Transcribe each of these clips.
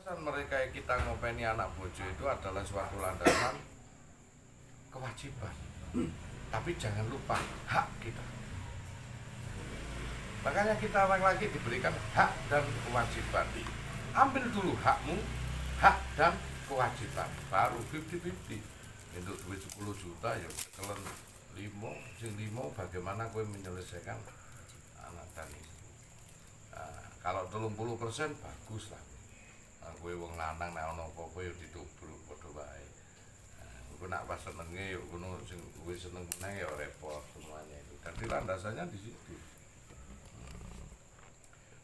landasan mereka kita ngopeni anak bojo itu adalah suatu landasan kewajiban. Tapi jangan lupa hak kita. Makanya kita lagi diberikan hak dan kewajiban. Ambil dulu hakmu, hak dan kewajiban. Baru 50-50. Untuk duit 10 juta ya kalian 5, sing 5 bagaimana kowe menyelesaikan anak dan istri. Nah, kalau 30% bagus lah. Nah, kowe wong lanang nek ana apa-apa ya ditubruk padha wae. Nah, nak pas senenge ya ngono sing kowe seneng meneh ya repot semuanya itu. Jadi landasannya di situ.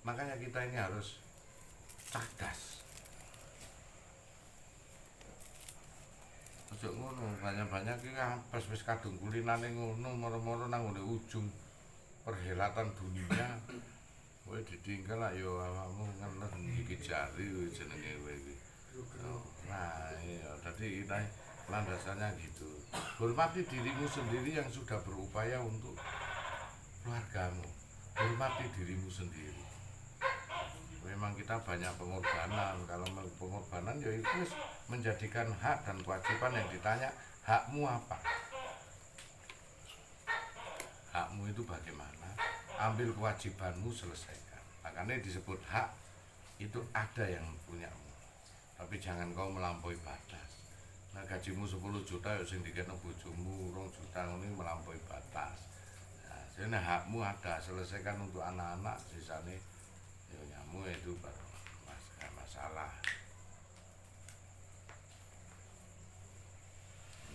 Makanya kita ini harus cerdas. Ojo ngono, banyak-banyak iki apes wis kadung kulinane ngono moro-moro nang ngene ujung perhelatan dunia. Kowe ditinggal lah ya awakmu ngenes gigit jari kowe jenenge kowe iki. Nah, iya, jadi kita landasannya gitu. Hormati dirimu sendiri yang sudah berupaya untuk keluargamu. Hormati dirimu sendiri. Memang kita banyak pengorbanan. Kalau pengorbanan ya itu menjadikan hak dan kewajiban yang ditanya, hakmu apa? Hakmu itu bagaimana? Ambil kewajibanmu, selesaikan. Makanya disebut hak itu ada yang punyamu. Tapi jangan kau melampaui batas. Nah, gajimu 10 juta ya sing dikene bojomu 2 juta ini melampaui batas. Nah, jadi hakmu ada, selesaikan untuk anak-anak, sisanya nyamu itu baru masalah.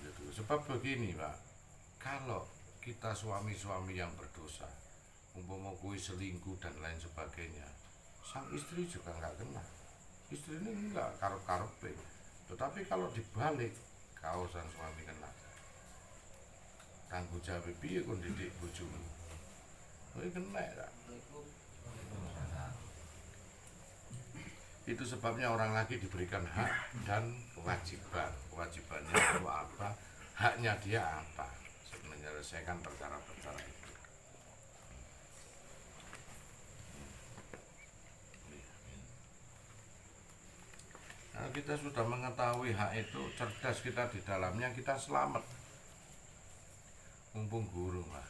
Gitu. Sebab begini Pak, kalau kita suami-suami yang berdosa, umpama kuwi selingkuh dan lain sebagainya, sang istri juga nggak kena. Istri ini enggak karep-karepe. Tetapi kalau dibalik, kau sang suami kena. Tanggung jawab piye kon didik bojomu? Kowe kena tak? Itu sebabnya orang lagi diberikan hak dan kewajiban. Kewajibannya itu apa? Haknya dia apa? Menyelesaikan perkara-perkara itu. Nah, kita sudah mengetahui hak itu, cerdas kita di dalamnya, kita selamat. Mumpung guru lah.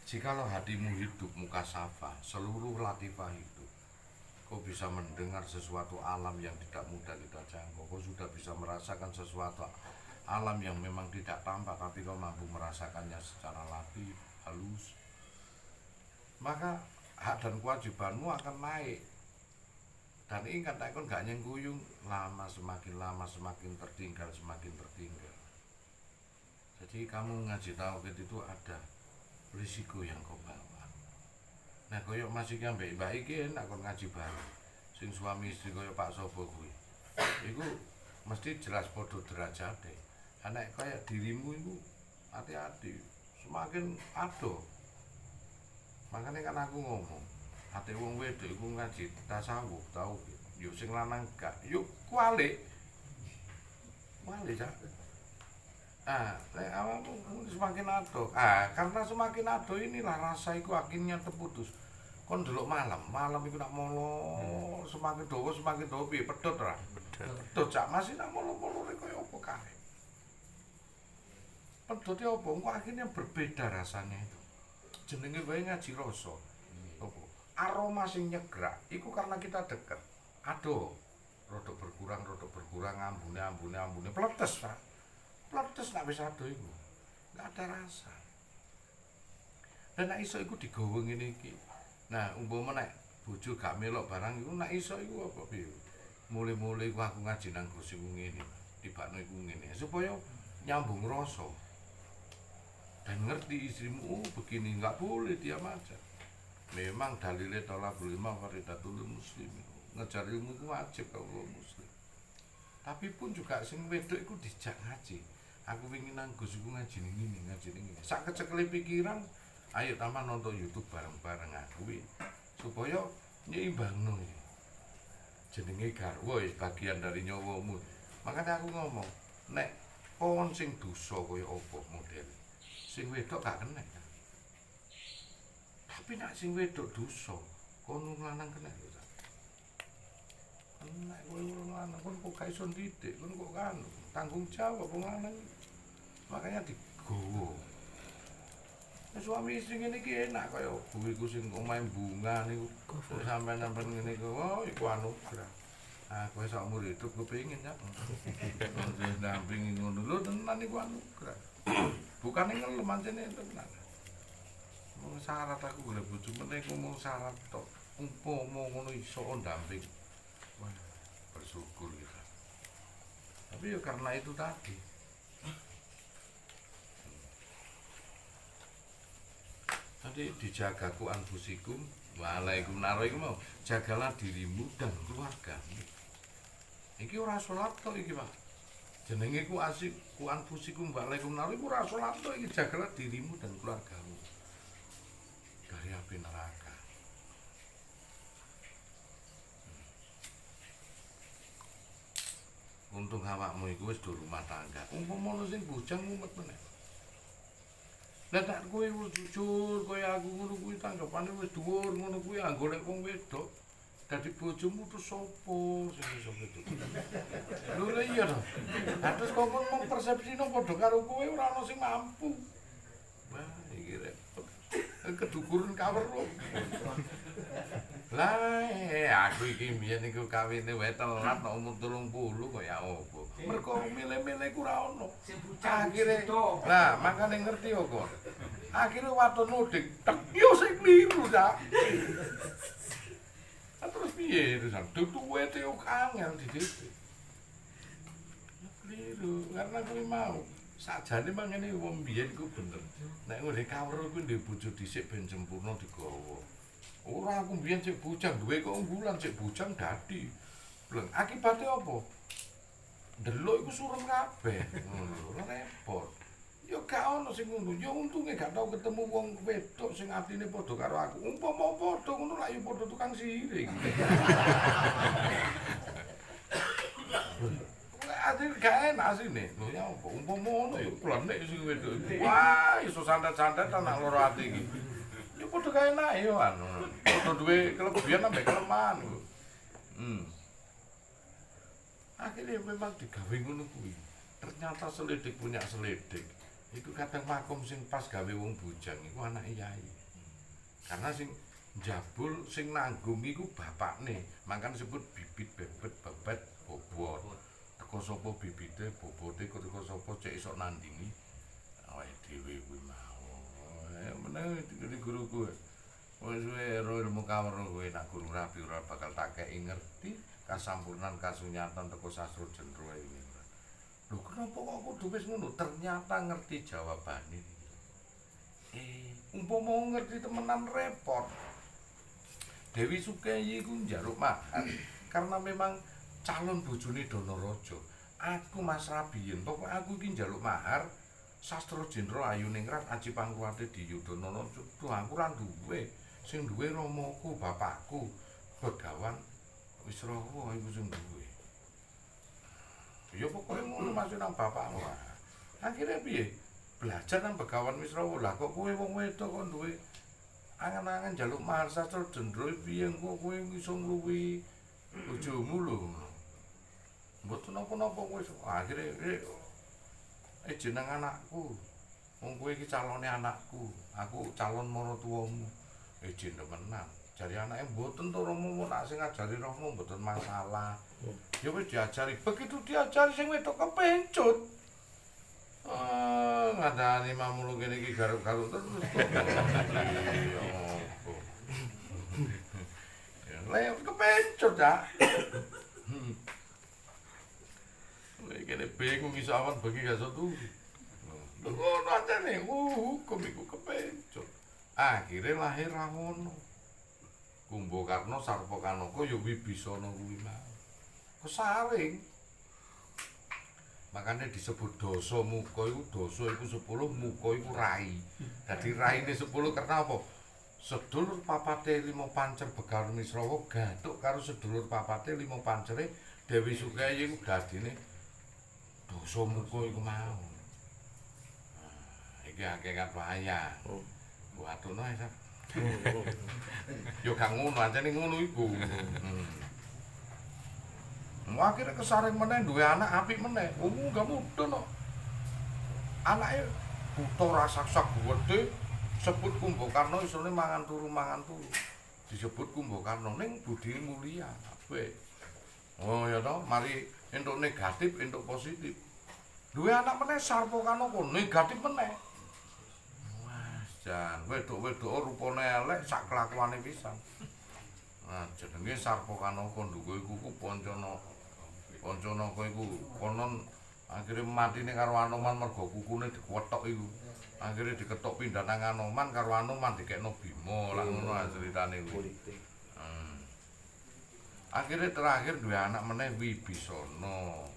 Jikalau hatimu hidup mukasafa, seluruh latifah hidup, kau bisa mendengar sesuatu alam yang tidak mudah kita jangkau. Kau sudah bisa merasakan sesuatu alam yang memang tidak tampak, tapi kau mampu merasakannya secara latif, halus. Maka hak dan kewajibanmu akan naik. Dan ingat, kau gak nyengguyung, semakin lama semakin tertinggal, semakin tertinggal. Jadi kamu ngaji tauhid itu ada risiko yang kau bawa. Nah, koyok masih nyampe baik enak kon ngaji bareng. Sing suami istri koyok Pak Sobo kuwi. Iku mesti jelas padha derajate. Anak kayak dirimu itu hati-hati, semakin ado. Makanya kan aku ngomong, ate wong wedok iku ngaji tasawuf tau. Yo sing lanang gak, yo kualik. Kualik ya. Lek awakmu semakin ado. Karena semakin ado inilah rasa iku akhirnya terputus. Kon delok malam iku nak molo semakin dawa piye pedhot ora? Pedhot cak masih nak molo-molo kaya apa kae. Pedhote apa? Engko akhirnya berbeda rasanya itu. Jenenge wae ngaji rasa. Apa? Aroma sing nyegrak iku karena kita deket. Aduh, rodok berkurang, ambune pletes, Pak. Pletes nak wis ado iku. Enggak ada rasa. Dan nek iso iku digawa ngene iki. Nah, umpama nek bojo gak melok barang iku nek iso iku apa piye? Mule-mule iku aku ngaji nang Gus iku ngene, tibakno iku ngene supaya nyambung rasa. Dan ngerti istrimu begini, enggak boleh diam aja. Memang dalile thalabul ilmi faridatul muslim. Ngejar ilmu itu wajib kalau muslim. Tapi pun juga sing wedok iku dijak ngaji. Aku ingin nang Gus iku ngaji ngene. Sak kecekele pikiran, ayo taman nonton YouTube bareng-bareng aku supaya nyimbangno. Jenenge garwa bagian dari nyawamu. Makanya aku ngomong, nek kon sing dosa kaya apa model. Sing wedok gak kena. Tapi nek sing wedok dosa, kon lanang kena lho. iso ndidik kon kok kan tanggung jawab wong lanang. Makanya digowo. Suami istri ngene iki enak kaya buwiku sing omahe bunga niku. Sampeyan ngene iku, oh iku anugerah. Aku sakmur hidup kepengin ya. Ndampingi ngono lho tenan iku anugerah. Bukane ngelem ancene tenan. Mung syarat aku golek bojo meneh ku mung syarat tok. Umpama ngono iso ndamping. Wah, bersyukur kita. Tapi ya karena itu tadi. Tadi dijaga ku anfusikum waalaikum naro iku mau jagalah dirimu dan keluargamu. Iki ora salat tok iki, Pak. Jenenge ku asik ku anfusikum waalaikum naro iku ora salat tok iki jagalah dirimu dan keluargamu dari api neraka. Untung awakmu iku wis do rumah tangga. Umpama ono sing bujang mumet meneh. Lah tak kowe jujur kaya aku ngono kuwi tanggapane wis dhuwur ngono kuwi golek wong wedok. Dadi bojomu terus sapa sing iso wedok. Lho iya to. Lah terus kok mung persepsine padha karo kowe ora ono sing mampu. Wah, iki repot. Kedukuran kaweruh. Lah aku iki mbiyen iku kawine wae telat nek umur 30 kaya opo. Mergo milih-milih ku ora ono. Akhire lah makane ngerti kok. Akhire waton mudik tek yo sing kliru ta. Terus piye terusan duwe teo angel didit. Kliru karena kuwi mau sakjane mangene wong mbiyen ku bener. Nek ngene kaweruh kuwi ndek bojo dhisik ben sempurna digawa. Ora aku mbiyen cek bujang duwe keunggulan cek bujang dadi. Bleng akibate apa? Delok iku surem kabeh. Ngono lho repot. Ya gak ono sing ngono. Ya untunge gak tau ketemu wong wedok sing atine padha karo aku. Umpama padha ngono lak ya padha tukang siring. Ati gak enak asine. Lho ya apa? Umpama ngono ya klenek sing wedok. Wah, iso santet-santet anak loro ati iki. Ya padha kae enake yo anu. Padha duwe kelebihan ambek kelemahan. Akhirnya memang digawe ngono kuwi. Ternyata selidik punya selidik. Iku kadang makom sing pas gawe wong bujang iku anake yai. Karena sing jabul sing nanggung iku bapakne. Makane disebut bibit bebet bebet bobot. Teko sapa bibite bobote teko sapa cek iso nandingi awake dhewe kuwi mau. Meneh di guruku. Wis suwe ilmu kaweruh kowe nak guru rapi ora bakal tak kei ngerti kasampurnan kasunyatan teko sastra jendro iki. Lho kenapa kok kudu wis ngono? Ternyata ngerti jawabane. Umpama ngerti temenan repot. Dewi Sukeyi iku njaluk mahar karena memang calon bojone Danaraja. Aku Mas Rabiyen, pokok aku iki njaluk mahar Sastra Jendra Ayuningrat Aji Pangkuwate Diyudana. Duh aku ora duwe. Sing duwe Ramaku, bapakku, Begawan Wisrawa iku sing duwe. Ya pokoke ngono masuk nang bapakmu. Akhire piye? Belajar nang Begawan Wisrawa. Lah kok kowe wong wedok kok duwe angen-angen njaluk mahar Sastra Jendra piye engko kowe iso ngluwi bojomu lho. Mboten napa-napa wis akhire jeneng anakku. Wong kowe iki calone anakku. Aku calon maratuwamu. Izin temenan. Jare anake mboten to Romo nak sing ngajari Romo mboten masalah. Ya wis diajari. Begitu diajari sing wedok kepencut. Ngandani mamulu kene iki garuk-garuk terus. Ya kepencut ya. Kene bingung iso awan bagi gak tuh. Ngono ancene hukum iku kepencut. Akhire lahir Rawana. Kumbakarna Sarpakanaka ya Wibisana kuwi mau. Kesaring. Makanya disebut dosa muka iku dosa iku 10 muka iku rai. Dadi raine 10 karena apa? Sedulur papate 5 pancer Begawan Wisrawa gathuk karo sedulur papate 5 pancere Dewi Sukeyi iku dadine dosa muka iku mau. Iki hakikat wayang. Mbok atono ae sak. Yo gak ngono, ancene ngono iku. Akhirnya kesaring meneh duwe anak apik meneh. Gak mudhun kok. Anake buta raksasa gedhe sebut Kumbakarna isone mangan turu. Disebut Kumbakarna ning budine mulia. Apik. Oh ya toh, mari entuk negatif, entuk positif. Duwe anak meneh Sarpakana kok negatif meneh. Wah, jan wedok-wedok rupane elek sak kelakuane pisan. Nah, jenenge Sarpakana Kandhuga iku Pancana iku konon akhire matine karo Anoman mergo kukune dikuwetok iku. Akhire diketok pindah nang Anoman karo Anoman dikekno Bima, lak ngono ceritane kuwi. Akhire terakhir duwe anak meneh Wibisana.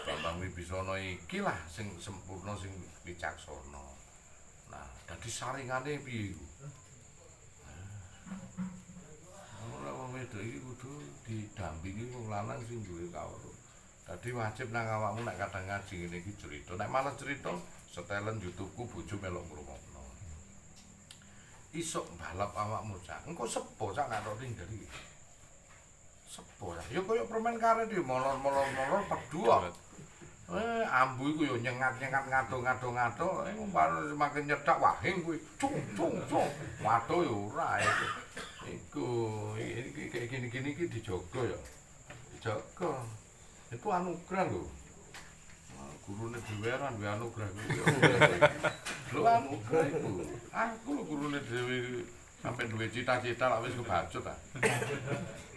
Bambang Wibisana iki lah sing sempurna sing wicaksana. Nah, dadi saringane piye iku? Ora wong wedok iki kudu didampingi wong lanang sing duwe kawruh. Dadi wajib nang awakmu nek kadang ngaji ngene iki cerita. Nek malah cerita setelan YouTube-ku bojo melok ngrungokno. Isuk balap awakmu cak. Engko sepo cak nek tok tinggal iki. Sepo ya. Ya koyo permen karet iki molor-molor pedu kok. Ambu iku yo nyengat-nyengat ngado-ngado. Umpama semakin nyedak wahing kuwi. Cung. Waduh yo ora iku. Iki kayak gini-gini iki dijaga ya. Dijaga. Itu anugerah lho. Gurune dhewe ora duwe anugerah kuwi. Lho anugerah iku. Aku lho gurune dhewe sampe duwe cita-cita lak wis kebacut ta.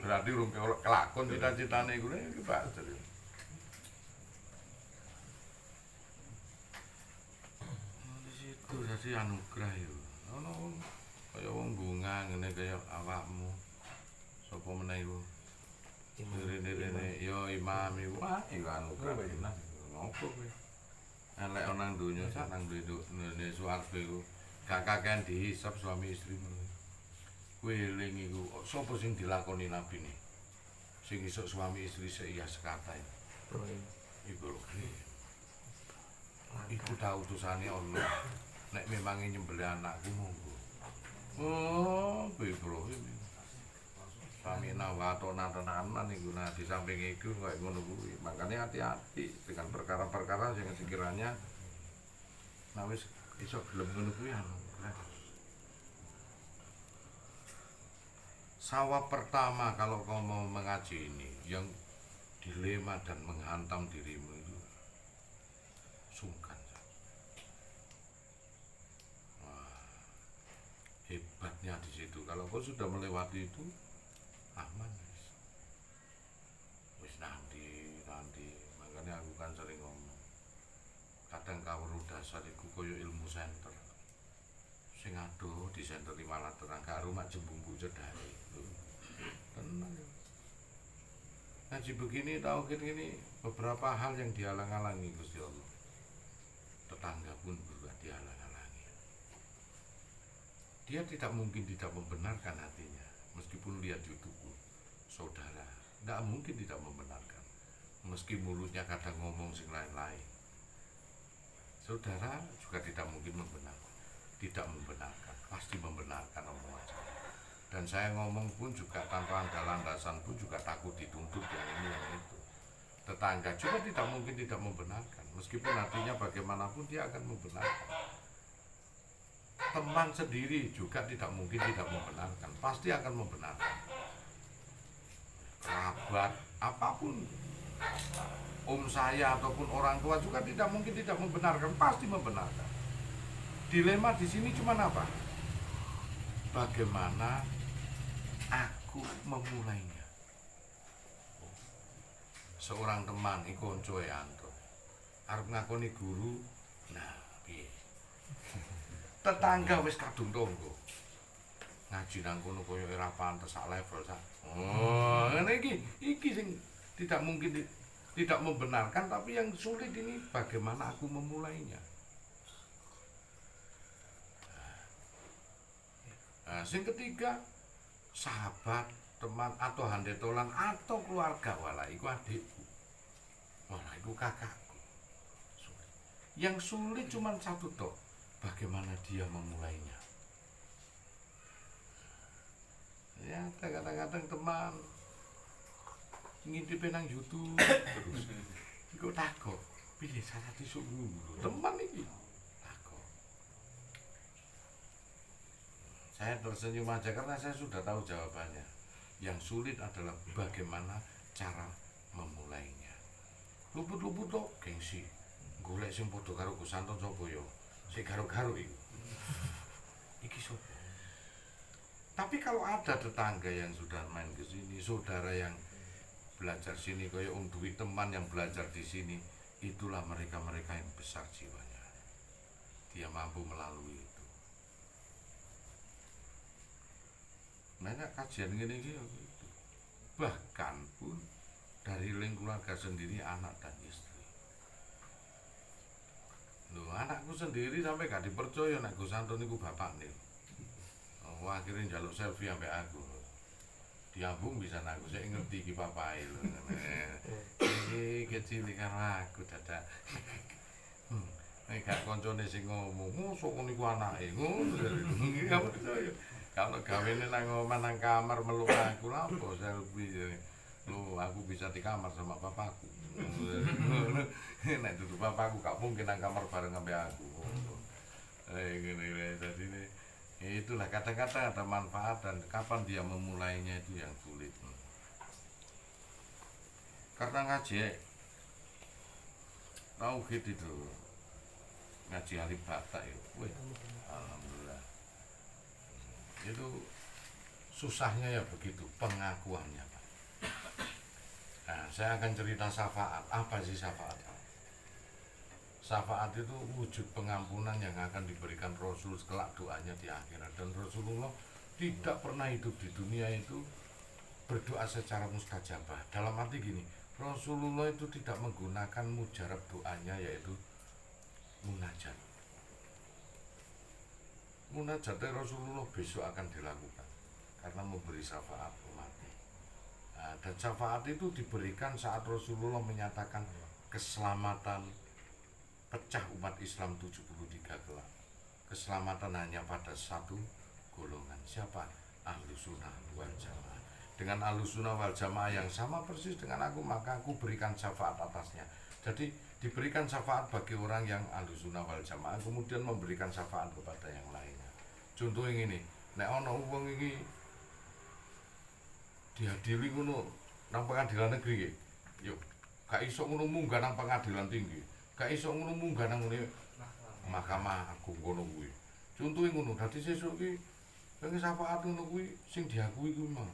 Berarti urung kelakon cita-citane iku kebacut. Itu dadi anugerah yo. Ono kaya wong bunga ngene kaya awakmu. Sapa meneh iku? Rene yo imam iku iku anugerah tenan. Ngopo kowe? Elek ana nang donya sak nang duwe swarga iku gak kakean dihisab suami istri. Kowe eling iku sapa sing dilakoni nabine? Sing isuk suami istri seiya sekata iku. Ibrahim. Iku ta utusane Allah. Nek memang nyembelih anakku monggo. Oh, Ibrahim. Samina wa atona tenanan iku nah di samping iku kaya ngono kuwi. Makane hati-hati dengan perkara-perkara sing sekiranya nah wis iso gelem ngono kuwi Sawab pertama kalau kau mau mengaji ini yang dilema dan menghantam dirimu itu sungkan. Wah, hebatnya di situ. Kalau kau sudah melewati itu aman wis nanti makanya aku kan sering ngomong kadang kawruh dasar iku kaya ilmu senter sing adoh di senter di malah terang karo mak jembumbu cedhake tenang ngaji begini tahu gini beberapa hal yang dihalang-halangi Gusti Allah tetangga pun juga dihalang-halangi dia tidak mungkin tidak membenarkan hatinya meskipun lihat YouTube saudara, tidak mungkin tidak membenarkan meski mulutnya kadang ngomong sing lain-lain saudara juga tidak mungkin tidak membenarkan pasti membenarkan omongan dan saya ngomong pun juga tanpa ada landasan pun juga takut dituntut yang ini yang itu tetangga juga tidak mungkin tidak membenarkan meskipun hatinya bagaimanapun dia akan membenarkan teman sendiri juga tidak mungkin tidak membenarkan pasti akan membenarkan kerabat apapun saya ataupun orang tua juga tidak mungkin tidak membenarkan pasti membenarkan dilema di sini cuma apa bagaimana aku memulainya seorang teman iku koncoe antuk arep ngakoni guru nah piye tetangga wis kadung tangga ngaji nang kono koyo ora pantes sak level sak. Oh, ngene iki sing tidak mungkin tidak membenarkan tapi yang sulit ini bagaimana aku memulainya. Nah, sing ketiga sahabat, teman atau handetolan atau keluarga wala iku adikku. Wala iku kakakku. Yang sulit cuma satu tok, bagaimana dia memulainya. Ya kadang-kadang teman ngintipe nang YouTube terus. Iku takok, pilih salat isuk dulu. Teman iki. Takok. Saya tersenyum aja karena saya sudah tahu jawabannya. Yang sulit adalah bagaimana cara memulainya. Luput-luput tok gengsi. Golek sing padha karo Gus Santo sapa ya? Sing garo-garo iku. Iki sapa? Tapi kalau ada tetangga yang sudah main ke sini, saudara yang belajar sini, kaya Duit teman yang belajar di sini, itulah mereka-mereka yang besar jiwanya. Dia mampu melalui itu. Banyak kajian gini gitu. Bahkan pun dari lingkungan keluarga sendiri, anak dan istri. Loh, anakku sendiri sampai gak dipercaya nek Gus Santo niku bapak nih. Oh, akhirnya njaluk selfie sampai aku. Diambung bisa aku, saya ngerti ki papai lho. Iki kecil karo aku dadak. Nek gak koncone sing ngomong, mosok niku anake. Ngono. Iki gak percaya. Kalau gawene nang omah nang kamar meluk aku lha apa selfie. Loh, aku bisa di kamar sama papaku. Nek duduk papaku gak mungkin nang kamar bareng sampe aku. Gini tadi nih. Itulah kadang-kadang ada manfaat dan kapan dia memulainya itu yang sulit. Karena ngaji tauhid itu ngaji alif bata itu, alhamdulillah. Itu susahnya ya begitu pengakuannya, Pak. Nah, saya akan cerita syafaat. Apa sih syafaat? Syafaat itu wujud pengampunan yang akan diberikan Rasul kelak doanya di akhirat. Dan Rasulullah tidak pernah hidup di dunia itu berdoa secara mustajabah. Dalam arti gini, Rasulullah itu tidak menggunakan mujarab doanya, yaitu munajat. Munajat Rasulullah besok akan dilakukan karena memberi syafaat umatnya. Nah, dan syafaat itu diberikan saat Rasulullah menyatakan keselamatan pecah umat Islam 73 kelak. Keselamatan hanya pada satu golongan. Siapa? Ahlus Sunnah wal Jamaah. Dengan Ahlus Sunnah wal Jamaah yang sama persis dengan aku, maka aku berikan syafaat atasnya. Jadi diberikan syafaat bagi orang yang Ahlus Sunnah wal Jamaah, kemudian memberikan syafaat kepada yang lainnya. Contoh yang ini, nek ana wong iki diadili ngono nang pengadilan negeri nggih. Yo, gak iso ngono munggah nang pengadilan tinggi. Gak iso ngono munggah nang ngene Mahkamah Agung ngono kuwi. Contohe ngono, dadi sesuk iki pengen syafaat ngono kuwi sing diakui kuwi mah.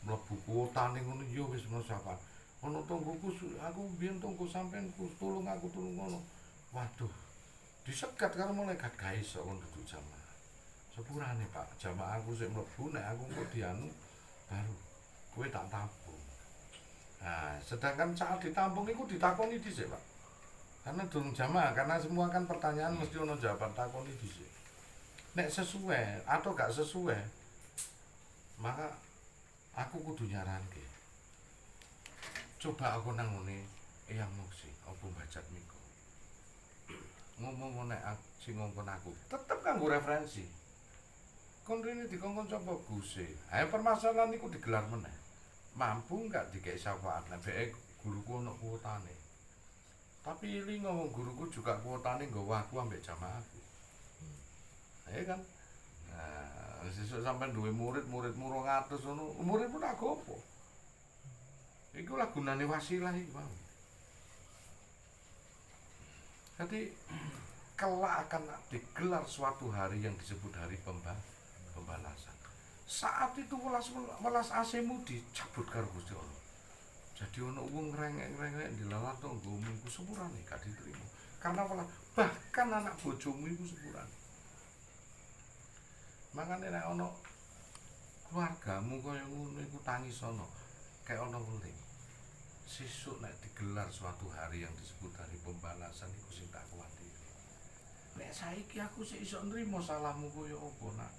Mlebu kuotane ngono ya wis ono syafaat. Ono tonggoku aku biyen tonggo sampean tolong aku tolong ngono. Waduh. Disekat karo malaikat gak iso ngono duduk jamaah. Sepurane Pak, jamaah aku sik mlebu nek aku kok dianu baru kowe tak tampung. Nah, sedangkan saat ditampung itu ditakoni dhisik, Pak. Karena durung jamaah, karena semua kan pertanyaan mesti ono jawaban, takoni dhisik. Nek sesuai atau gak sesuai, maka aku kudu nyaranke. Coba aku nang ngene Eyang Moksi, apa bajat miko. Ngomong nek sing ngongkon aku, tetep kanggo referensi. Kon rene dikongkon sapa Guse. Ayo permasalahan niku digelar meneh. Mampu enggak dikek syafaat nek guruku ono kuotane. Tapi ini ngomong guruku juga kuotane nggawa aku ambek jamaahku. Ya kan? Nah, sesuk sampean duwe murid-muridmu 200 ngono, muridmu tak gopo. Iku lah gunane wasilah iki, Bang. Jadi kelak akan digelar suatu hari yang disebut hari pembalasan. Saat itu welas asemu dicabut karo Gusti Allah. Jadi ono wong ngrengek-ngrengek dilalat to nggomu iku sepurane gak diterima. Karena bahkan anak bojomu iku sepurane. Makane nek ono keluargamu kaya ngono iku tangis ana, kayak ana weling. Sesuk nek digelar suatu hari yang disebut hari pembalasan iku sing tak kuwatiri. Nek saiki aku sik iso nrimo salahmu kaya apa, Nak?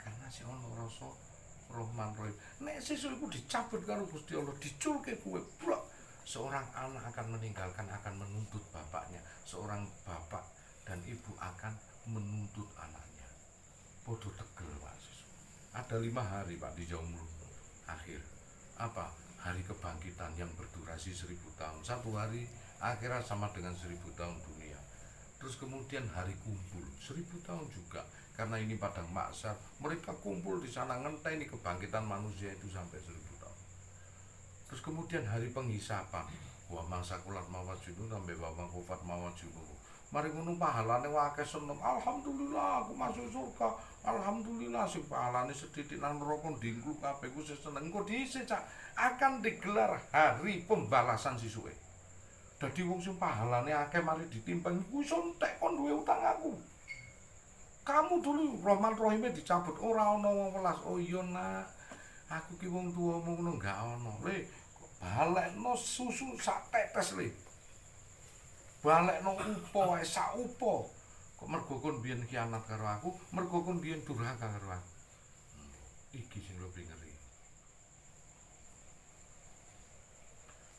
Karena sik ono rasa Rahman Rahim. Nek sesuk iku dicabut karo Gusti Allah, diculke kowe blok. Seorang anak akan meninggalkan, akan menuntut bapaknya. Seorang bapak dan ibu akan menuntut anaknya. Podo tegel Pak sesuk. Ada 5 hari Pak di Jaumur akhir. Apa? hari kebangkitan yang berdurasi 1000 tahun. Satu hari akhirat sama dengan 1000 tahun dunia. Terus kemudian hari kumpul 1000 tahun juga, karena ini padang mahsyar, mereka kumpul di sana ngenteni kebangkitan manusia itu sampai 1000 tahun. Terus kemudian hari penghisapan, wa mangsakulat mawajunu sampai wa mangkufat mawajunu. Mari ngono pahalane akeh seneng. Alhamdulillah aku masuk surga. Alhamdulillah sing pahalane sethithik nang neraka dingklu kabeh ku seneng. Engko dhisik Cak akan digelar hari pembalasan sisuke. Dadi wong sing pahalane akeh mari ditimbang iku iso entek kon duwe utang aku. Kamu dulu Rahman Rahime dicabut ora ana wong welas. Oh iya nak, aku ki wong tuamu ngono gak ana. Le balekno susu sak tetes le. Balekno upo wae sak upo. Kok mergo kon biyen khianat karo aku, mergo kon biyen durhaka karo aku. Iki sing lebih ngeri.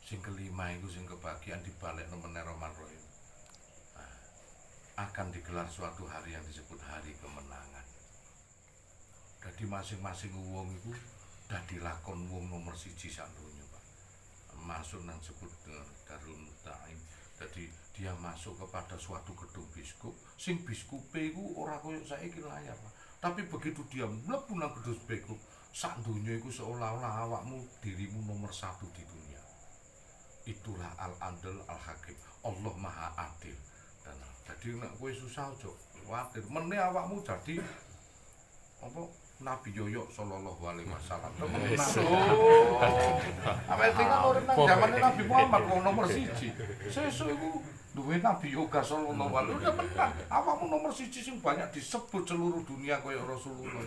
Sing kelima itu sing kebahagiaan dibalekno meneh Rahman Rahim. Akan digelar suatu hari yang disebut hari kemenangan. Jadi masing-masing wong itu dadi lakon wong nomor 1 sak donya, Pak. Masuk nang sebut Darul Mutaim. Jadi dia masuk kepada suatu gedung biskup, sing biskupe iku ora koyo saiki layar, Pak. Tapi begitu dia mlebu nang gedung biskup, sak donya iku seolah-olah awakmu dirimu nomor 1 di dunia. Itulah Al-Adil Al-Hakim. Allah Maha Adil. Dan jadi nek kowe susah aja kuwatir. Meneh awakmu jadi apa Nabi Yoyo sallallahu alaihi wasallam. Awake kan urip nang zamane Nabi Muhammad wong nomor 1. Sesuk iku duwe Nabi Yoga sallallahu alaihi wasallam. Awakmu nomor 1 sing banyak disebut seluruh dunia kaya Rasulullah.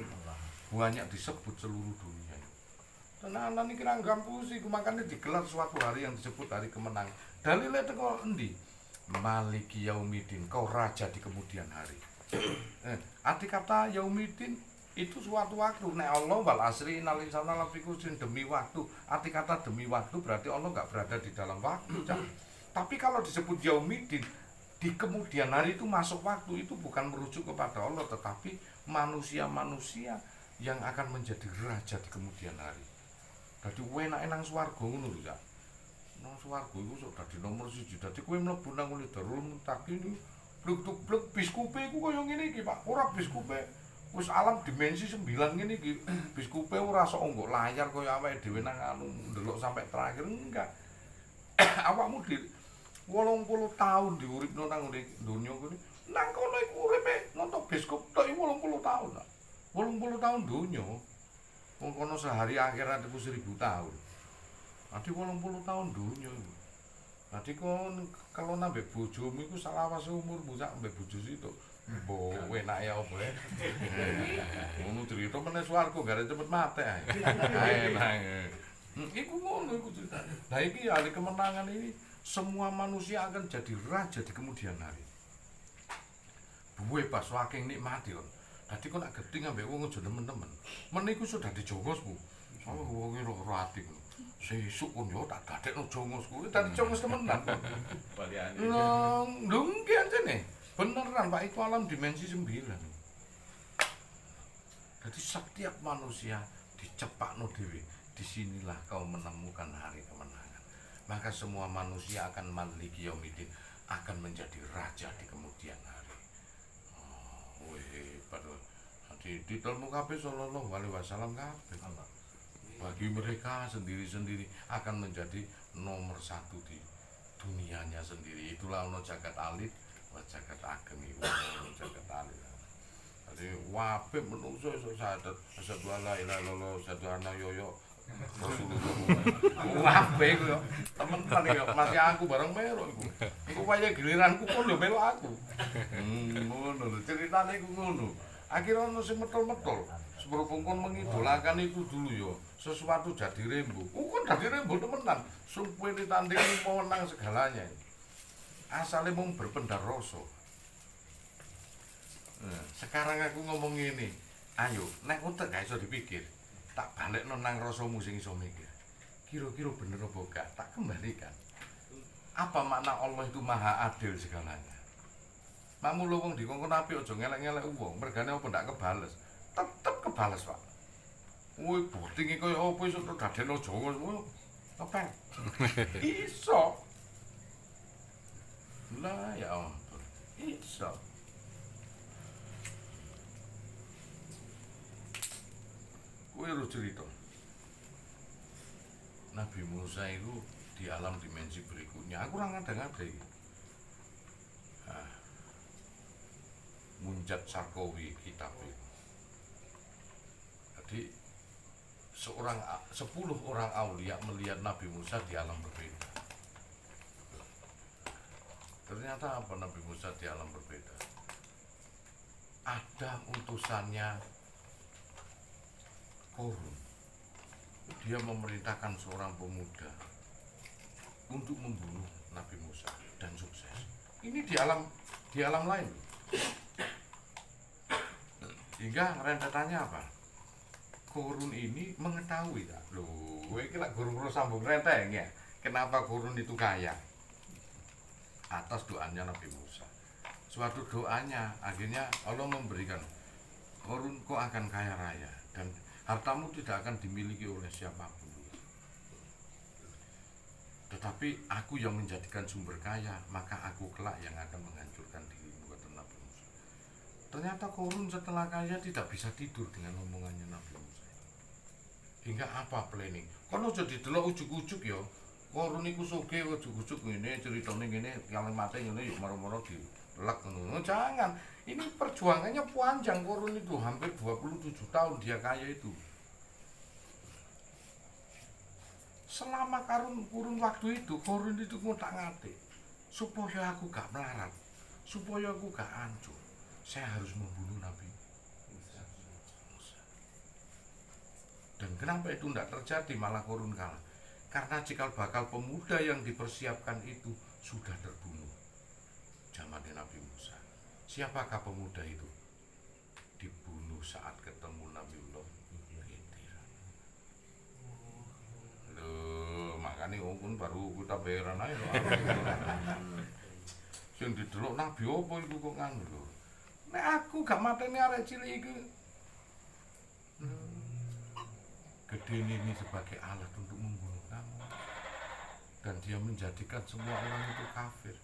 Banyak disebut seluruh dunia. Tenanan iki ra gampusi, makane digelar suatu hari yang disebut hari kemenangan. Dalile teko endi? Maliki Yaumidin, kau raja di kemudian hari. Arti kata Yaumidin itu suatu waktu. Nek Allah wal asri innal insana lafi khusrin, demi waktu. Arti kata demi waktu berarti Allah enggak berada di dalam waktu. Tapi kalau disebut Yaumidin di kemudian hari itu masuk waktu, itu bukan merujuk kepada Allah, tetapi manusia-manusia yang akan menjadi raja di kemudian hari. Jadi enake nang swarga ngono lho, Cak. Nang swarga iku sok dadi nomor 1. Dadi kowe mlebu nang ngene Darul Mutakin blek-blek biskupe iku kaya ngene iki, Pak. Ora biskupe wis alam dimensi 9 ngene iki. Biskupe ora sok nggo layar kaya awake dhewe nang anu ndelok sampai terakhir, enggak. Awakmu 80 tahun diuripno nang ngene donya kene. Nang kono iku uripe nonton biskup tok 80 tahun. 80 tahun donya. Wong kono sehari akhirat iku 1000 tahun. Nanti 80 tahun dunia itu. Nanti kon kalau nambah bojomu iku salawase umurmu sak mbek bojo situ. Mbok enak ya opo ya. Ngono cerita meneh swarga gare cepet mati ae. Enak. Iku ngono iku ceritane. Nah iki hari kemenangan ini semua manusia akan jadi raja di kemudian hari. Bebas saking nikmati kon. Dadi kon nak gedhi ambek wong aja nemen-nemen. Men iku sudah dijongosmu. Sampe wong ora ati. Sesuk kon yo tak dadekno jongosku. Dadi jongos temenan. Lho nggih anjene. Beneran Pak, itu alam dimensi 9. Jadi setiap manusia dicepakno dhewe. Disinilah kau menemukan hari kemenangan. Maka semua manusia akan maliki yaumidin, akan menjadi raja di kemudian hari. Oh, padahal di dalam kabeh sallallahu alaihi wasallam kabeh. Bagi mereka sendiri-sendiri akan menjadi nomor 1 di dunianya sendiri. Itulah ono jagat alit, wa jagat ageng iku ono jagat alit. Jadi wape menungso iso sadar asyhadu alla ilaha illallah asyhadu anna yoyo Rasulullah. Wape iku yo. Temen-temen yo masih aku bareng melo iku. Iku wayahe giliranku kon yo melo aku. Ngono lho ceritane iku ngono. Akhirnya ono sing metol-metol. Berhubung kon mengidolakan itu dulu yo, sesuatu jadi rembo. Kon jadi rembo temenan. Sumpah ditandingi menang segalanya. Asale mung berpendar rasa. Sekarang aku ngomong ngene. Ayo, nek utek gak iso dipikir. Tak balekno nang rasamu sing iso mikir. Kira-kira bener apa gak? Tak kembalikan. Apa makna Allah itu maha adil segalanya? Makmu lho wong dikongkon apik aja ngelek-ngelek wong, mergane apa ndak kebales. Tetep kebales, Pak. Woi, bukti iki kaya apa iso dadekno jongos. Ngepel. Iso. Lah ya ampun. Iso. Kowe ora cerita. Nabi Musa itu di alam dimensi berikutnya. Aku ora ngada-ngada iki. Munjat Sarkowi kitab itu. Jadi 10 orang aulia melihat Nabi Musa di alam berbeda. Ternyata apa Nabi Musa di alam berbeda? Ada utusannya Korun. Dia memerintahkan seorang pemuda untuk membunuh Nabi Musa dan sukses. Ini di alam lain. Hingga rentetannya apa? Korun ini mengetahui tak? Loh, ini lah guru-guru sambung renteng ya. Kenapa Korun itu kaya? Atas doanya Nabi Musa. Suatu doanya akhirnya Allah memberikan Korun kau akan kaya raya dan hartamu tidak akan dimiliki oleh siapapun. Tetapi aku yang menjadikan sumber kaya, maka aku kelak yang akan menghancurkan dirimu, kata Nabi Musa. Ternyata Korun setelah kaya tidak bisa tidur dengan omongannya Nabi Musa. Hingga apa planning? Kono jadi delok ujuk-ujuk ya. Korun iku sugih ujuk-ujuk ngene ceritane ngene kalimatnya ngene yuk maro-maro dilek ngono. Jangan. Ini perjuangannya panjang. Korun itu hampir 27 tahun dia kaya itu. Selama kurun waktu itu Korun itu ngotak-ngatik supaya aku gak melarat, supaya aku gak hancur. Saya harus membunuh Nabi Musa. Dan kenapa itu tidak terjadi, malah Korun kalah? Karena cikal bakal pemuda yang dipersiapkan itu sudah terbunuh zaman Nabi Musa. Siapakah pemuda itu? Dibunuh saat ketemu Nabiullah Khidir. Loh, makanya pun baru kita bayaran aja loh. Yang didelok Nabi apa itu kok nganu lho. Nek aku gak mateni arek cilik iki. Gede ini sebagai alat untuk membunuh kamu. Dan dia menjadikan semua orang itu kafir.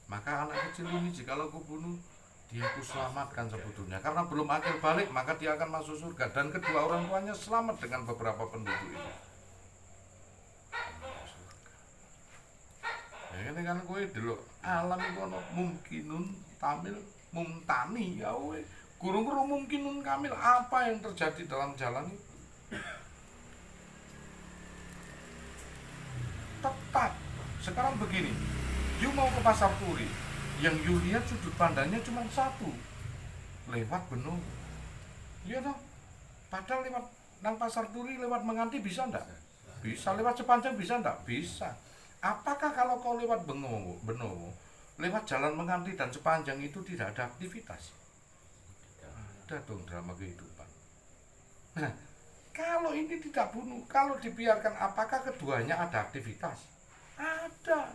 Maka anak kecil ini jikalau aku bunuh, dia aku selamatkan sebetulnya. Karena belum akil balik, maka dia akan masuk surga. Dan kedua orang tuanya selamat dengan beberapa penduduk itu. Ya ini kan kowe delok alam iku ana mungkinun tamil mumtani ya weh. Guru-guru mungkinun kamil apa yang terjadi dalam jalan itu? Tepat. Sekarang begini, you mau ke pasar Turi, yang you lihat sudut pandangnya cuma satu, lewat Benowo. Iya toh? Padahal lewat nang pasar Turi lewat Menganti bisa ndak? Bisa. Lewat Sepanjang bisa ndak? Bisa. Apakah kalau kau lewat Benowo, lewat jalan Menganti dan Sepanjang itu tidak ada aktivitas? Ada dong drama kehidupan. Nah, kalau ini tidak bunuh, kalau dibiarkan, apakah keduanya ada aktivitas? Ada.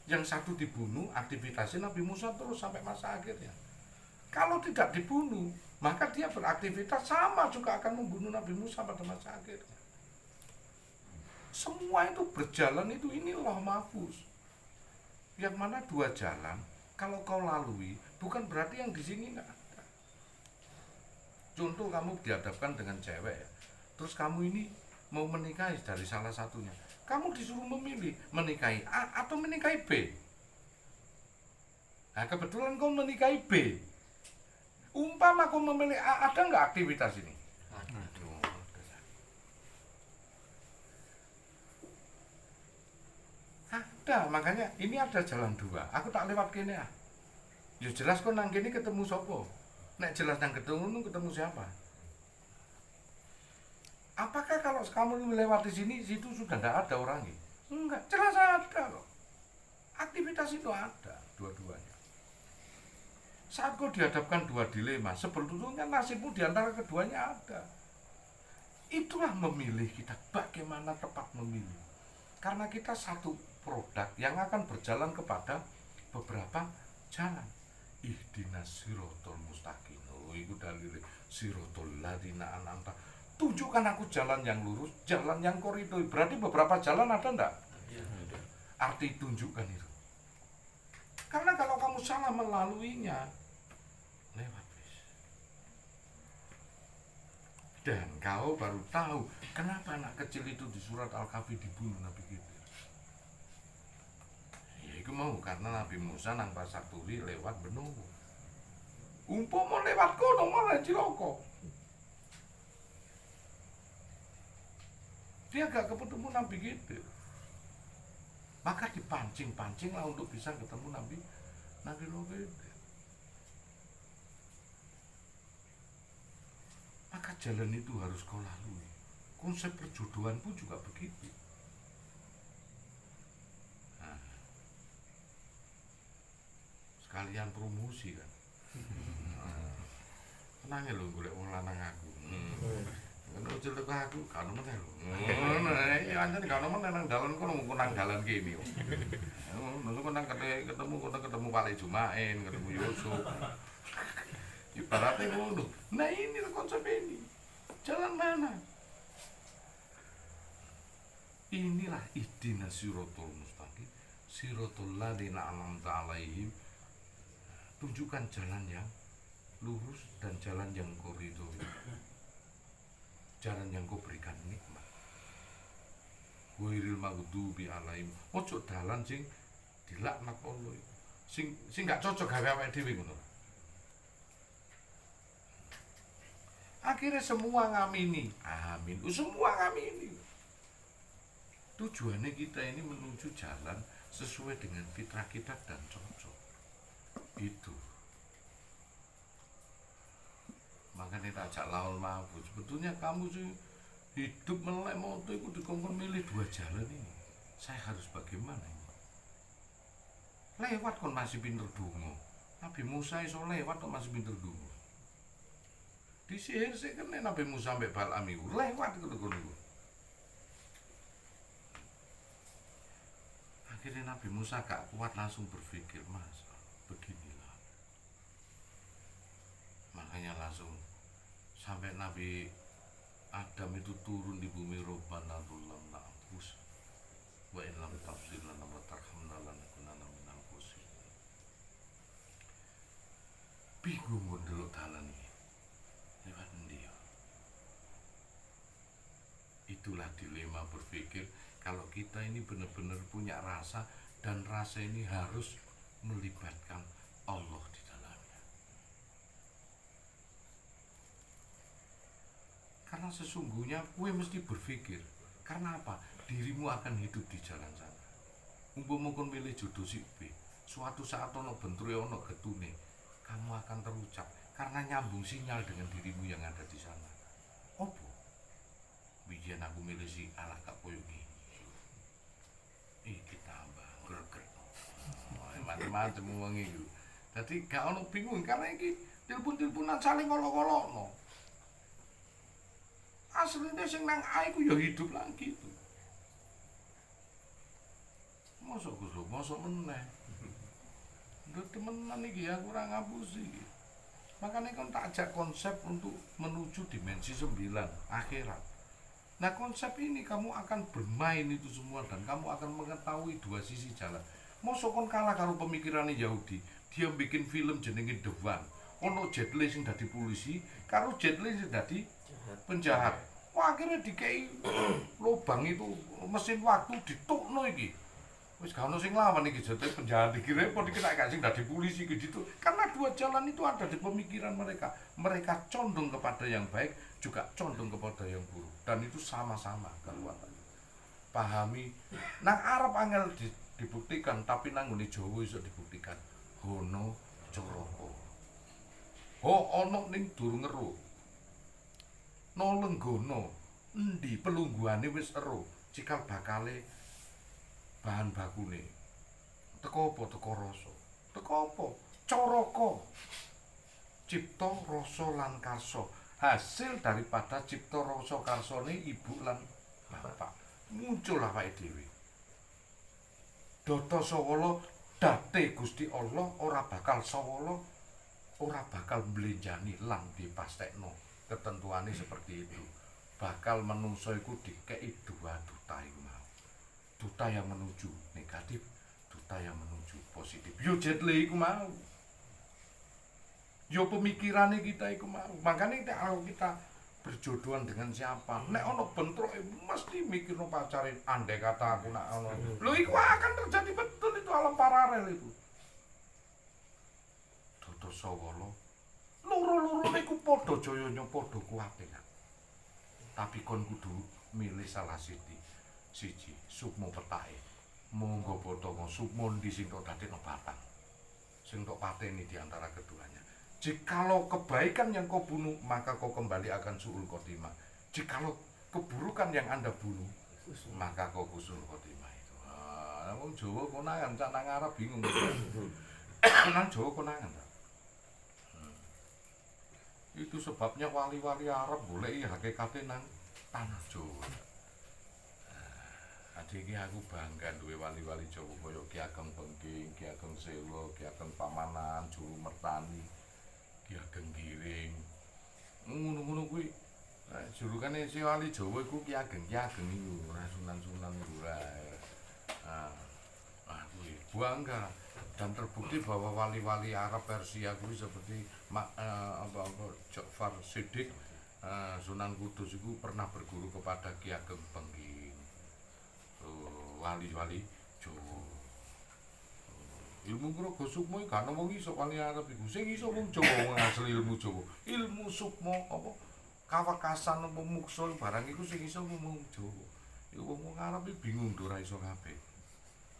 Yang satu dibunuh, aktivitasnya Nabi Musa terus sampai masa akhirnya. Kalau tidak dibunuh, maka dia beraktivitas sama juga akan membunuh Nabi Musa pada masa akhirnya. Semua itu berjalan itu, ini loh mahfuz. Yang mana dua jalan, kalau kau lalui, bukan berarti yang di sini nggak ada. Contoh kamu dihadapkan dengan cewek ya. Terus kamu ini mau menikahi dari salah satunya. Kamu disuruh memilih menikahi A atau menikahi B. Nah kebetulan kau menikahi B. Umpama kau memilih A, ada nggak aktivitas ini? Ada, makanya ini ada jalan dua. Aku tak lewat kene ah. Ya jelas kau nang kene ketemu sopo. Nek jelas nang ketemu siapa? Apakah kalau kamu melewati sini, situ sudah tidak ada orangnya? Enggak, jelas ada loh. Aktivitas itu ada, dua-duanya. Saat kau dihadapkan dua dilema, sebetulnya nasibmu diantara keduanya ada. Itulah memilih kita, bagaimana tepat memilih. Karena kita satu produk yang akan berjalan kepada beberapa jalan. Ihdinas siratal mustaqim. Oh, itu dalil siratal ladzina an'amta. tunjukkan aku jalan yang lurus, jalan yang koridor. Berarti beberapa jalan ada enggak? Arti tunjukkan itu. Karena kalau kamu salah melaluinya, lewat. Dan kau baru tahu kenapa anak kecil itu di surat Al-Kahfi dibunuh Nabi Khidir. Ya itu mau karena Nabi Musa nang pasar turi lewat benunggu. Umpama lewat kono malah cilaka. Dia gak ketemu Nabi Khidir. Maka dipancing-pancing lah untuk bisa ketemu Nabi Khidir. Maka jalan itu harus kau lalui. Konsep perjodohan pun juga begitu. Nah, sekalian promosi kan. Tenang ya lho golek wong lanang aku. Ngono celuk aku, kanu meneh lho. Ngono ya anjen kanu meneh nang dalan kono mung nang dalan kene. Ngono nang ketemu Pak Jumain, ketemu Yusuf. Ibaratnya ngono. Nah ini konsep ini. Jalan mana? Inilah ihdinas siratal mustaqim, siratal ladzina an'amta 'alaihim. Tunjukkan jalan yang lurus dan jalan yang koridor. Jalan yang kau berikan nikmat. Ghairil maghdubi 'alaihim. Ojo dalan sing dilaknat Allah. Sing gak cocok gawe awake dhewe ngono. Akhirnya semua ngamini, amin. Semua ngamini. Tujuannya kita ini menuju jalan sesuai dengan fitrah kita dan cocok. Itu. Makanya tak ajak laul mahfuz. Sebetulnya kamu sih hidup melek moto itu dikongkon milih dua jalan ini. Saya harus bagaimana ini? Lewat kon masih pinter dungo. Nabi Musa iso lewat kok masih pinter dungo. Disihir sih kan Nabi Musa sampai Balaam itu lewat itu dulu. Akhirnya Nabi Musa gak kuat langsung berpikir, mas beginilah. Makanya langsung sampai Nabi Adam itu turun di bumi Rabbana dzullam na'bus wa illam tafsir lana wa tarhamna lanakunanna minal khosirin. Bingung ndelok dalan iki. Lewat dia. Itulah dilema berpikir kalau kita ini benar-benar punya rasa dan rasa ini harus melibatkan Allah di dalamnya. Karena sesungguhnya kue mesti berpikir, karena apa? Dirimu akan hidup di jalan sana. Umpama kon milih jodoh si B, suatu saat ono benture ono getune, kamu akan terucap karena nyambung sinyal dengan dirimu yang ada di sana. Opo? Bijen aku milih si ala gak koyo iki. Iki tambah greget. Macam-macam wong iku. Dadi gak ono bingung karena iki telepon-teleponan saling ngolok-ngolokno. Aslinya sing nang A iku ya hidup lagi itu. Mosok kusuk, mosok meneh. Nduk temenan iki aku ora ngapusi. Makanya kan tak ajak konsep untuk menuju dimensi 9 akhirat. Nah konsep ini kamu akan bermain itu semua dan kamu akan mengetahui dua sisi jalan. Mosok kon kalah karo pemikirannya Yahudi. Dia bikin film jenenge The One. Ono Jet Li sing dadi polisi, karo Jet Li sing dadi penjahat. Wah akhirnya dikei lubang itu mesin waktu ditukno iki. Wis gak ono sing lawan iki jete penjahat iki repot iki nek gak sing dadi polisi gitu. Karena dua jalan itu ada di pemikiran mereka. Mereka condong kepada yang baik, juga condong kepada yang buruk dan itu sama-sama kekuatannya. Pahami nang Arab angel dibuktikan tapi nang ngene Jawa iso dibuktikan. Hono coroko. Ho ono ning Durungero. No lenggono endi pelungguhane wis ero, cikal bakale bahan bakune teko apa teko rasa teko apa coroko cipta rasa lan karsa hasil daripada cipta rasa karsane ibu lan bapak muncul awake dhewe Data sawala date Gusti Allah ora bakal sawala ora bakal mblenjani lan dipastekno ketentuane seperti itu bakal menungso iku dikei dua duta iku mau. Duta yang menuju negatif, duta yang menuju positif. Yo jet li iku mau. Yo pemikirannya kita iku mau. Makanya kalau kita berjodohan dengan siapa, nek ono bentroke mesti mikirno pacare, andai kata aku nak ono. Lho iku akan terjadi betul, itu alam paralel itu. Dodo Sawala loro-lorone iku padha jayanya padha kuwate kan. Tapi kon kudu milih salah siji sukma petake. Monggo Bathara sukma ndi sing tok dadekno batang. Sing tok pateni di antara keduanya. Jikalau kebaikan yang kau bunuh, maka kau kembali akan su'ul khotimah. Jikalau keburukan yang Anda bunuh, maka kau husnul khotimah itu. Wong Jawa konangan, cak nang Arab bingung. Nang Jawa konangan. Itu sebabnya wali-wali Arab goleki hakikate nang tanah Jawa. Adike aku bangga duwe wali-wali Jawa kaya Ki Ageng Pengking, Ki Ageng Selo, Ki Ageng Pamanan, Juru Mertani. Ki Ageng Giring. Ngono-ngono kuwi. Jurukane si wali Jawa iku Ki Ageng iku, Sunan-sunan Gura. Kuwi bangga dan terbukti bahwa wali-wali Arab Persia kuwi seperti Ja'far Siddiq, Sunan Kudus iku pernah berguru kepada Ki Ageng Pengking. Wali-wali Jawa. Ilmu Praga Sukma iki gak wong iso wali Arab iku. Sing iso wong Jawa asli ilmu Jawa. Ilmu Sukma apa kawekasan apa muksa barang iku sing iso wong Jawa. Iku wong Arab iki bingung ora iso kabeh.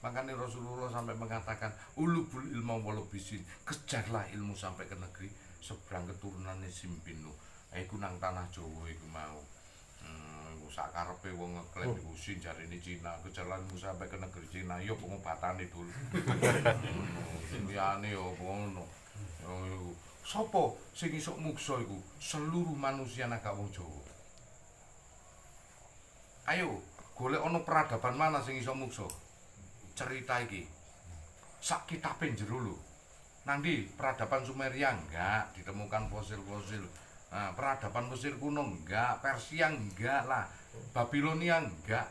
Makanya Rasulullah sampai mengatakan ulubul ilmu walau bisin, kejarlah ilmu sampai ke negeri seberang keturunannya Simpinu. Iku nang tanah Jawa iku mau. Sakarepe wong ngeklaim iku sin jarine Cina, kejalan sampai ke negeri Cina yo pengobatane dulu. Liyane yo ngono. Sopo sing iso muksa iku? Seluruh manusia nek wong Jawa. Ayo, golek ana peradaban mana sing iso muksa? Cerita iki. Sak kitabe jero lho. Nang ndi? Peradaban Sumeria enggak ditemukan fosil-fosil. Peradaban Mesir kuno enggak, Persia enggak lah, Babilonia enggak.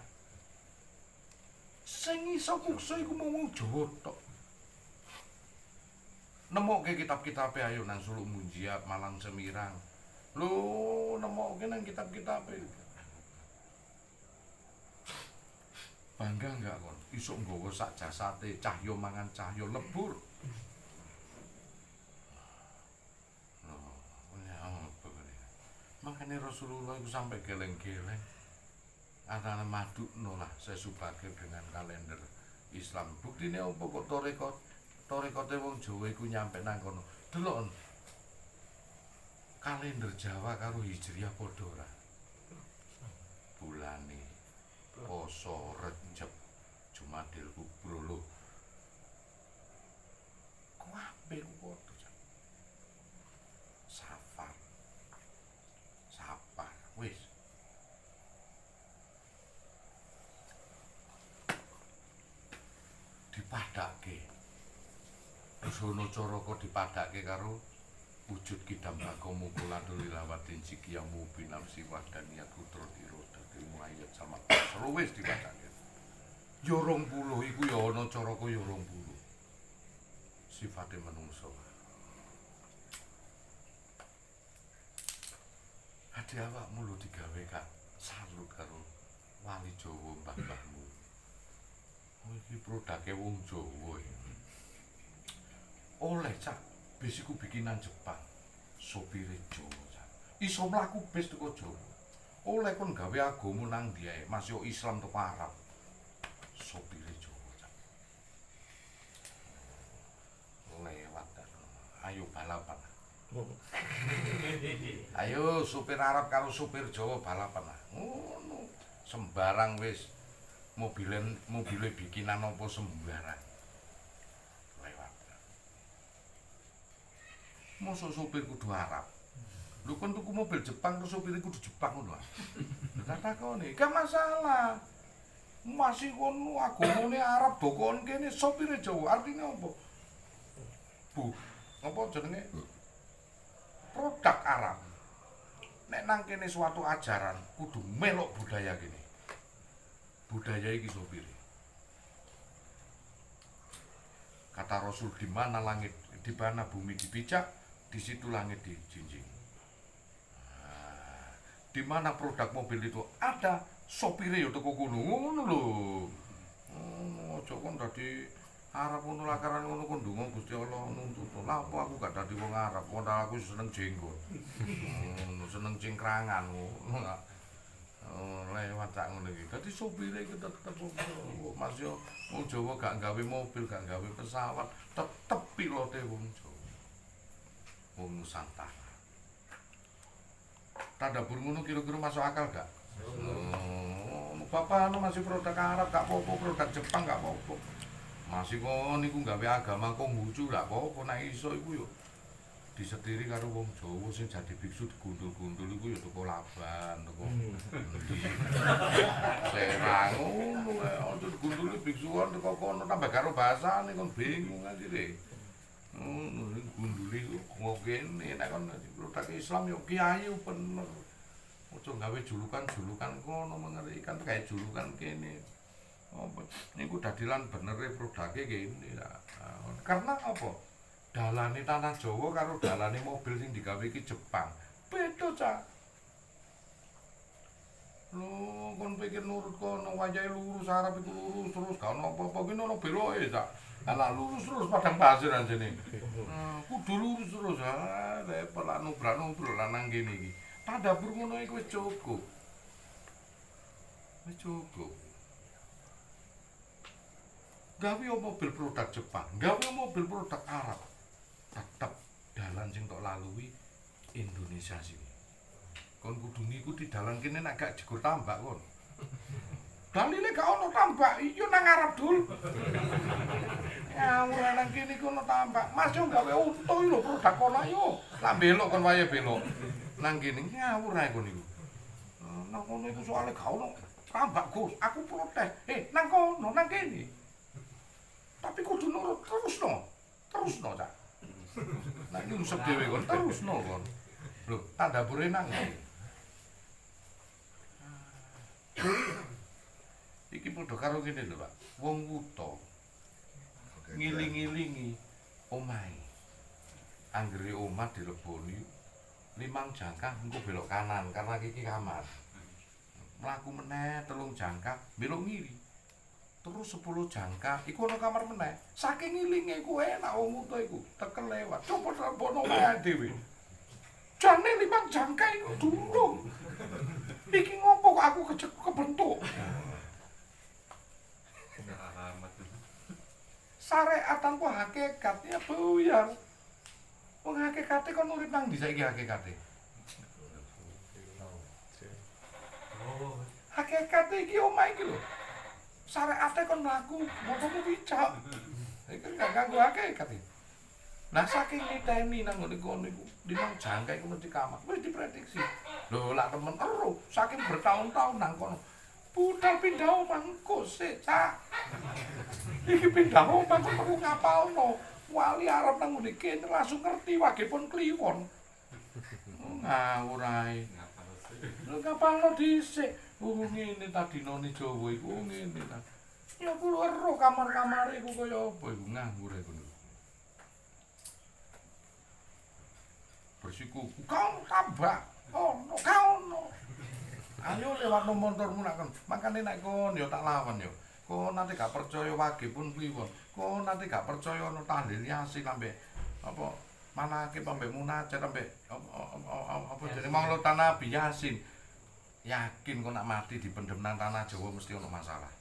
Sing iso muksa iku mung Jawa tok. Nemokke kitab-kitabe ayo nang Suluk Munjiat, Malang Semirang. Lho, nemokke nang kitab-kitabe. Bangga enggak kon? Iso nggawa sak jasate, cahya mangan cahya lebur. Makanya Rasulullah itu sampai geleng-geleng antara madukno lah sesubage dengan kalender Islam. Buktine apa kok torekote wong Jawa iku nyampe nang kono. Delok kalender Jawa karo Hijriah padha ora. Bulane poso Rejab Jumadil Kubro lho. Kabeh ku padha. Safar wis dipadake Busana Caraka dipadake karo wujud kidam bagomu kulatul lilawatin sikiyamu binafsi wadaniyat putra tiroda ayat sama seru wis dipadake ya 20 iku ya ana Caraka ya 20 sifate manungsa. Ade awakmu lho digawe kak salut karo wali Jawa mbah-mbahmu. Iki produke wong Jawa. Oleh cak bis iku bikinan Jepang. Sopire Jawa cak. Iso mlaku bis teko Jawa. Oleh kon gawe agama nang ndi ae, Mas yo Islam teko Arab. Sopire Jawa cak. Lewat ayo balapan. Ayo supir Arab karo supir Jawa balapan lah. Ngono. Sembarang wis mobile bikinan apa sembarang. Lewat. Mosok supir kudu Arab. Lho kon tuku mobil Jepang terus supir kudu Jepang ngono. Lah takone, gak masalah. Masih kono agamane Arab dokon kene supire Jawa. Artinya apa? Bu, apa jenenge? Produk Arab. nek nang kene suatu ajaran kudu melok budaya kene. Budaya iki sopire. Kata Rasul, di mana langit, di mana bumi dipijak, di situ langit dijinjing. Nah, di mana produk mobil itu ada, sopire yo teko kono ngono lho. Aja kon dadi Arab ngono lakaran ngono kon ndonga Gusti Allah nuntut. Lah apa aku gak dadi wong Arab, padahal aku seneng jenggot. Seneng cingkrangan ngono. Lewat sak ngono iki. Dadi sopire iki tetep Mas yo wong Jawa gak gawe mobil, gak gawe pesawat, tetep pilote wong Jawa. Wong Nusantara. Tadabur ngono kira-kira masuk akal gak? Bapak masih produk Arab gak apa-apa, produk Jepang gak apa-apa. Masih kok niku gawe agama Konghucu gak apa-apa, nek iso iku yo disetiri karo wong Jawa sing jadi biksu digundul-gundul iku ya teko Laban, teko endi. Serang ngono kae aja digunduli biksuan teko kono tambah karo basane kon bingung akhire. Gunduli kok kene nek kon produk Islam yo kiai bener. Ojo gawe julukan-julukan kono mengerikan kayak julukan kene. Apa niku dadilan benere produke kene. Karena apa? Dalane tanah Jawa karo dalane mobil sing digawe iki Jepang. Beda, Cak. Lho, kon pikir nurut kono wayahe lurus Arab iku lurus terus gak ono apa-apa ki ono beloke, Cak. Ala lurus terus padang pasir anjene. Kudu lurus terus. Repot lah nubrak-nubruk lah nang kene iki. Tadabur ngono iku wis cukup. Wis cukup. Gawe mobil produk Jepang, gawe mobil produk Arab. Tetep dalan sing tok lalui Indonesia sini. Kon kudu ngikuti dalan kene nek gak jegur tambak kon. Dalile gak ono tambak, iya nang Arab dul. Ya ora nang kene iki ono tambak. Mas yo gawe unta lho produk kono yo. Lah belok kon wae belok. Nang kene ngawur ae kon niku. Nang kono iku soalé gak ono tambak, Gus. Aku protes. Nang kono nang kene. Tapi kudu nurut terusno. Terusno, Cak. Nah nyungsep dhewe kon terusno kon. Lho, tadabure nang ndi? Iki padha karo ngene lho, Pak. Wong wuta ngiling-ngilingi omahe. Anggere omah dileboni 5 jangkah engko belok kanan karena iki kamar. Mlaku meneh 3 jangkah belok ngiri. Terus 10 jangkah iku ana kamar meneh. Saking ngilinge iku enak wong wuta iku tekel lewat. Coba telepono omahe dhewe. Jane 5 jangkah iku durung. Iki ngopo kok aku kebentuk? Syariat tanpa hakikatnya buyar. Wong hakikate kon urip nang ndi saiki hakikate? Hakikate iki omah iki lho. Syariate kon mlaku, motomu picak. Iki gak ganggu hakikat iki. Nah saking niteni nang ngene kono iku, 5 jangka iku mesti kamar. Wis diprediksi. Lho lak temen ero, saking bertahun-tahun nang kono. Budal pindah omah engko sik, Cak. Iki pindah omah kok perlu ngapalno. Wali Arab nang ngene kene langsung ngerti wagipun kliwon. Ngawur ae. Lho ngapalno dhisik. Ngene tadi none Jawa iku ngene ta. Ya kulo ero kamar-kamare iku kaya apa iku nganggur iku. Bersikuku kau tambah. Oh, no. Ayo lewat motormu nak kon. Makane nek kon ya tak lawan ya. Kon nanti gak percaya wagipun kliwon. Kon nanti gak percaya ana tahlil Yasin ambek apa manakib ambek munajat ambek apa jenenge maulid Nabi Yasin. Yakin kok nak mati dipendem nang tanah Jawa mesti ono masalah.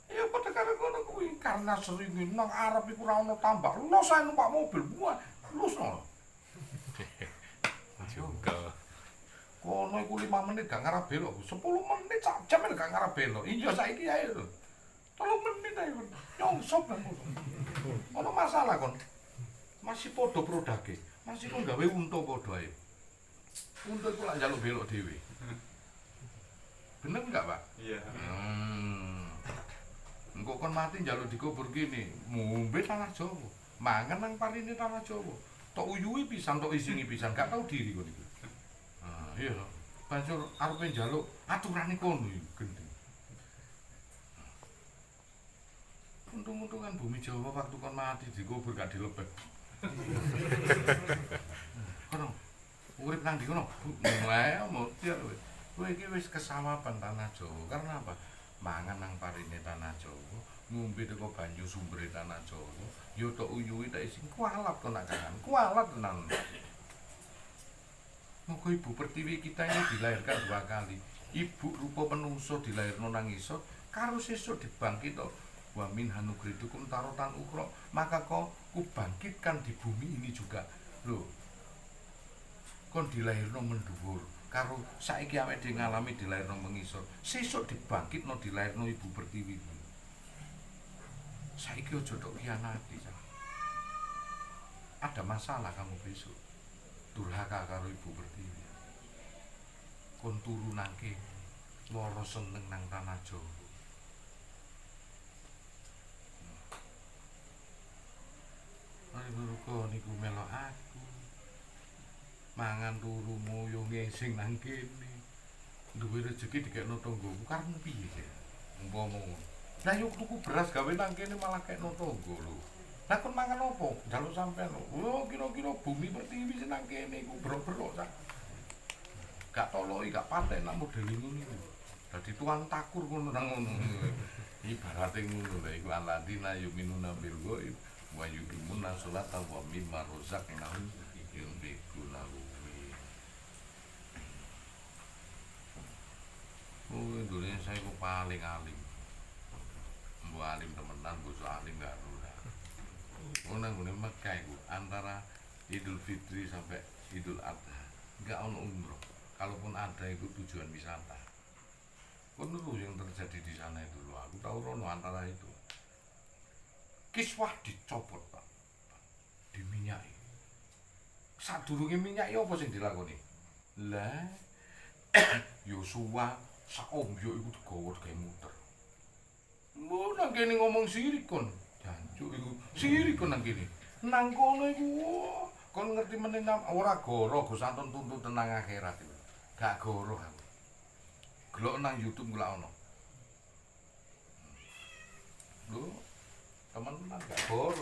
Ya padha karo ngono kuwi karena sering nang Arab iku ora ono tambak. Lo saya numpak mobil buat lusno. Juga. Kono iku 5 menit gak ngarep belok, 10 menit sak jam gak ngarep belok. Iya saiki ae lho. 3 menit ae kon. Nyongsop nang kono. Ono masalah kon. Masih padha produke. Masih kon gawe unta padha ae. Unta iku lak njaluk belok dhewe. Bener enggak, Pak? Iya. Engko kon mati njaluk dikubur kene, ngombe tanah Jawa. Mangan nang parine tanah Jawa. Tok uyuhi pisan, tok isingi pisan, gak tau diri kon iku. Iya toh. Banjur arepe njaluk aturane kono iki gendeng. Untung-untung kan bumi Jawa waktu kon mati dikubur gak dilepet. Kono urip nang ndi kono? Mulai mati kowe. Kowe iki wis kesawapan tanah Jawa. Karena apa? Mangan nang parine tanah Jawa, ngombe teko banyu sumbere tanah Jawa, yo tok uyuhi tak isi kualat kok nak kangen. Kualat tenan. Moko Ibu Pertiwi kita ini dilahirkan 2 kali. Ibu rupa menungso dilahirno nang isor, karo sesuk dibangkit tok. Wa min hanukridukum tarotan ukhra, maka kau kubangkitkan di bumi ini juga. Loh. Kon dilahirno mendhuwur, karo saiki awake dhewe ngalami dilahirno mengisor. Sesuk dibangkitno dilahirno Ibu Pertiwi. Saiki aja tok kianati. Ada masalah kamu besok. Durhaka karo Ibu Pertiwi. Kon turu nang kene, lara seneng nang tanah Jawa. Mari muruka niku melok aku. Mangan turu moyo ngesing nang kene. Duwe rezeki dikekno tanggoku karep piye sih? Umpama ngono. Lah yo tuku beras gawe nang kene malah kekno tanggo lho. Lah kon mangan opo? Njaluk sampean lho. Oh, kira-kira Bumi Pertiwi sing nang kene iku brok-brok sak. Gak toloki, gak paten nak model ngono iku. Dadi tuan takur ngono nang ngono. Ibarate ngono lho iku aladina yuminuna bil ghaib wa yuqimuna sholata wa mimma razaqnahum yunfiquna. Oh, Indonesia iku paling alim. Mbok alim temenan, basa alim gak ora. Ono ngene Mekah iku antara Idul Fitri sampai Idul Adha enggak ono umroh. Kalaupun ada itu tujuan wisata. Kon dulu yang terjadi di sana itu loh. Aku tahu rono antara itu. Kiswah dicopot, Pak. Diminyaki. Sadurunge minyaki apa sing dilakoni? Lah Yosua sak ombyo iku digawa gawe muter. Mbok nang kene ngomong sirik kon. Jancuk iku sirik kon nang kene. Nang kono iku kon ngerti meneh ora goro Gus Anton tuntut tenang akhirat iku. Gak goro aku. Gelok nang YouTube gula ono. Lho, teman-teman gak goro.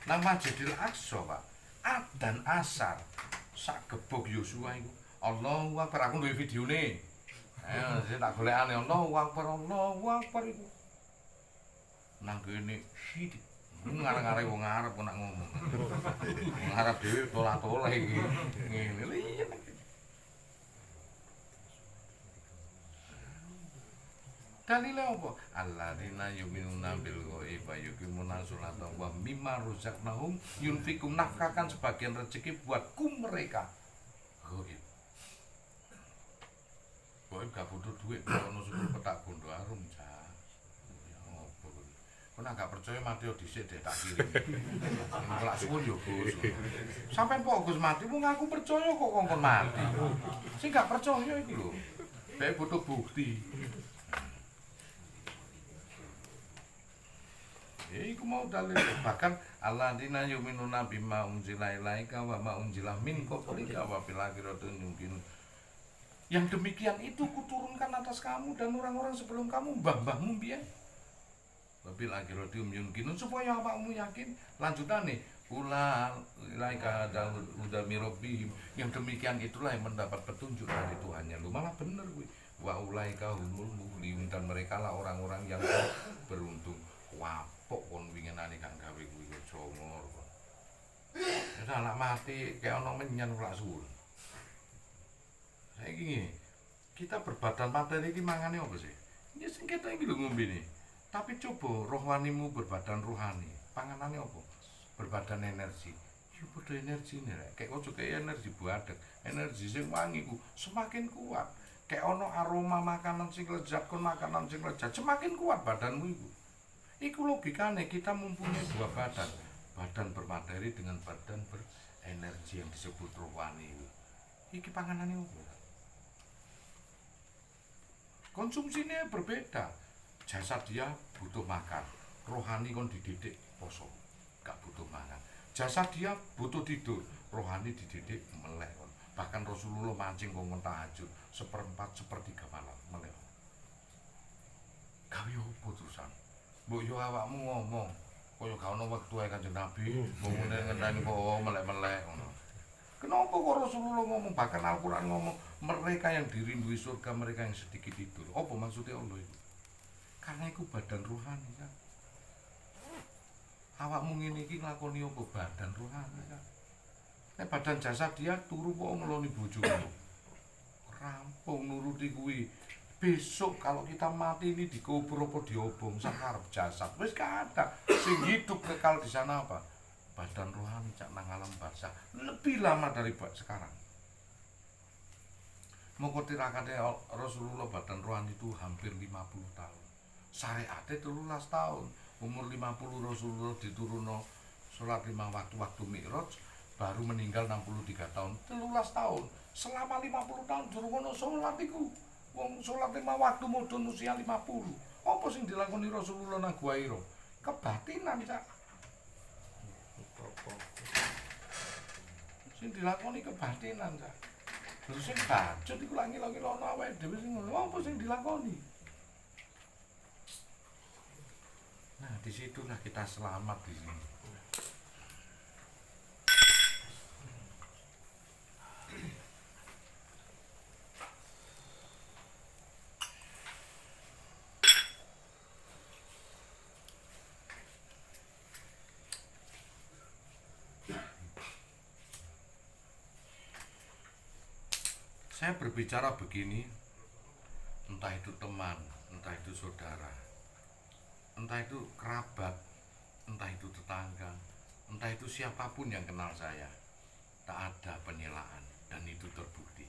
Nang Masjidil Aqsa, Pak. Adzan asar sak gebok Yosua iku. Allahu Akbar, aku duwe videone. Ayo, saya tak golekane Allahu Akbar iku. Nang kene sidik. Ngarep-ngarep wong Arab kok nak ngomong. Wong Arab dhewe tolah-tolah iki. Ngene lho iya. Dalile apa? Alladzina yu'minuna bil ghaib wa yuqimuna sholata wa mimma razaqnahum yunfiqun, nafkahkan sebagian rezeki buatku mereka. Ghaib. Ghaib gak butuh duit, ono syukur petak bondo arum ja. Kena gak percaya mati yo dhisik deh tak kirim. Kelak suwun yo Gus. Sampeyan kok Gus mati, wong aku percaya kok kon mati. Sing gak percaya iku lho. Dhek butuh bukti. Iku mau dalil bahkan alladzina yu'minuna bima unzila ilaika wa ma unzila min qablika wa bil akhirati yuqinun. Yang demikian itu kuturunkan atas kamu dan orang-orang sebelum kamu, mbah-mbahmu biyen. Wabil akhirati yuqinun, supaya awakmu yakin. Lanjutane ulal ilaika uda mirabbihim, yang demikian itulah yang mendapat petunjuk dari Tuhannya. Lu malah bener kuwi. Wa ulaika humul muflihun, dan mereka lah orang-orang yang beruntung. Wapok kon winginane gak gawe kuwi aja ngono. Wis anak mati kayak ono menyan lak suwun. Saiki ngene, kita berbadan materi iki mangane apa sih? Ya sing ketok iki lho ngombene. Tapi coba rohanimu berbadan rohani, panganane apa? Berbadan energi. Ya padha energine rek. Kayak ojo kayak energi buadek. Energi sing wangi ku semakin kuat. Kayak ono aroma makanan sing lezat kon makanan sing lezat, semakin kuat badanmu iku. Iku logikane kita mempunyai 2 badan. Badan bermateri dengan badan berenergi yang disebut rohani. Iki panganane apa? Konsumsinya berbeda. Jasad dia butuh makan, rohani kon dididik poso, gak butuh makan. Jasad dia butuh tidur, rohani dididik melek. Bahkan Rasulullah mancing kongkon tahajud seperempat sepertiga malam melek. Gawe opo terusan? Mbok yo awakmu ngomong, kaya gak ono wektu ae Kanjeng Nabi, ngomongne ngenteni kok melek-melek ngono. Kenapa kok Rasulullah ngomong, bahkan Al-Quran ngomong mereka yang dirindui surga, mereka yang sedikit tidur. Apa maksudnya Allah itu? Karena itu badan rohani kan. Awakmu ngene iki nglakoni apa badan rohani kan. Nek badan jasad dia turu kok ngeloni bojomu. Rampung nuruti kuwi. Besok kalau kita mati ini dikubur apa diobong sakarep jasad. Wis kada. Sing hidup kekal di sana apa? Badan rohani cak nang alam barzah lebih lama dari sekarang. Mongko tirakate Rasulullah badan rohani itu hampir 50 tahun. Syariate 13 tahun. Umur 50 Rasulullah diturunno salat 5 waktu Mi'raj, baru meninggal 63 tahun. 13 tahun. Selama 50 tahun durung ono salat iku. Wong salat 5 waktu mudhun usia 50. Apa sing dilakoni Rasulullah nang Gua Hira? Kebatinan cak. Sing dilakoni kebatinan cak. Terus sing bacot iku lak ngilo-ngilono awake dhewe sing ngono. Apa sing dilakoni? Nah, disitulah kita selamat di sini. Saya berbicara begini, entah itu teman, entah itu saudara, entah itu kerabat, entah itu tetangga, entah itu siapapun yang kenal saya, tak ada penyelaan dan itu terbukti.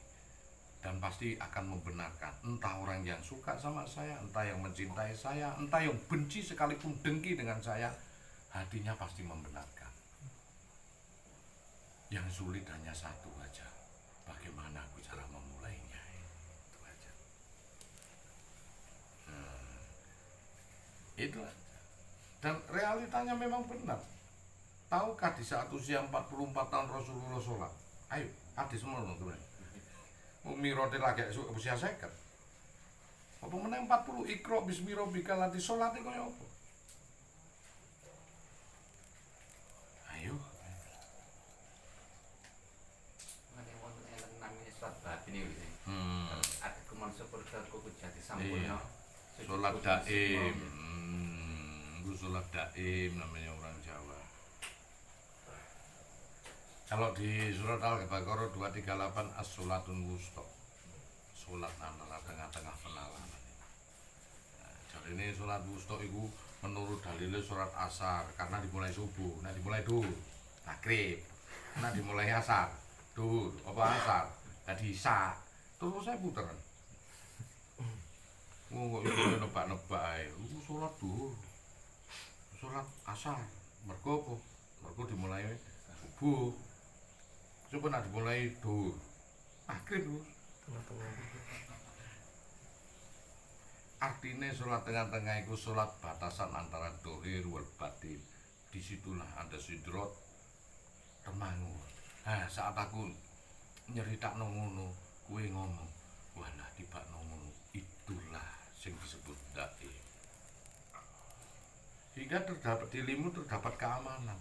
Dan pasti akan membenarkan, entah orang yang suka sama saya, entah yang mencintai saya, entah yang benci sekalipun dengki dengan saya, hatinya pasti membenarkan. Yang sulit hanya satu aja, bagaimana aku cara memulainya, itu aja. Itu aja. Dan realitanya memang benar. Tahukah di saat usia 44 tahun Rasulullah sholat? Ayo, hadis semua nonton. Mirote lagi usia 50. Apa meneng 40 ikro bismillahirrahmanirrahim lati sholat itu kaya apa? Ayo. Ada kuman seperti aku jadi sampurna. Sholat daim. Itu sholat daim namanya orang Jawa. Kalau di surat Al-Baqarah 238 as-sholatun wusta, sholat antara tengah-tengah penalaan. Nah, jadi ini sholat wusta itu menurut dalilnya surat asar karena dimulai subuh, nah dimulai duhur, maghrib, nah dimulai asar, duhur, apa asar, tadi isya, terus saya puter. Kok itu nebak-nebak aja, sholat duhur, sholat asar, mergo apa? Mergo dimulai subuh. Coba nak dimulai duhur, maghrib terus. Artinya sholat tengah-tengah itu sholat batasan antara dohir wal batin. Disitulah ada sidrot temangu. Nah, saat aku nyerita ngono, kue ngomong, wah nah tiba ngono, itulah yang disebut daim. Hingga terdapat dirimu terdapat keamanan.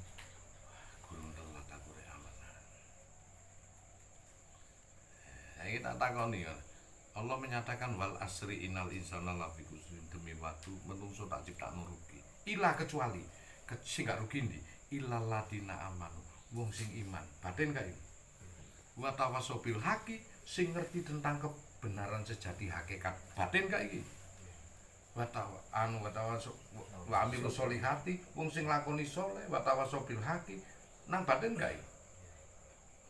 Gurung telat aku rek amanah. Kita takoni kan. Allah menyatakan wal asri innal insana lafi khusr, demi waktu menungso tak ciptakno rugi. Ilah kecuali sing gak rugi ndi? Illal ladina amanu, wong sing iman. Batin gak iki? Wa tawasobil haqi, sing ngerti tentang kebenaran sejati hakikat. Batin gak iki? Wa tawaso wa amilus solihati, wong sing lakoni soleh, wa tawasobil haqi. Nang batin gak iki?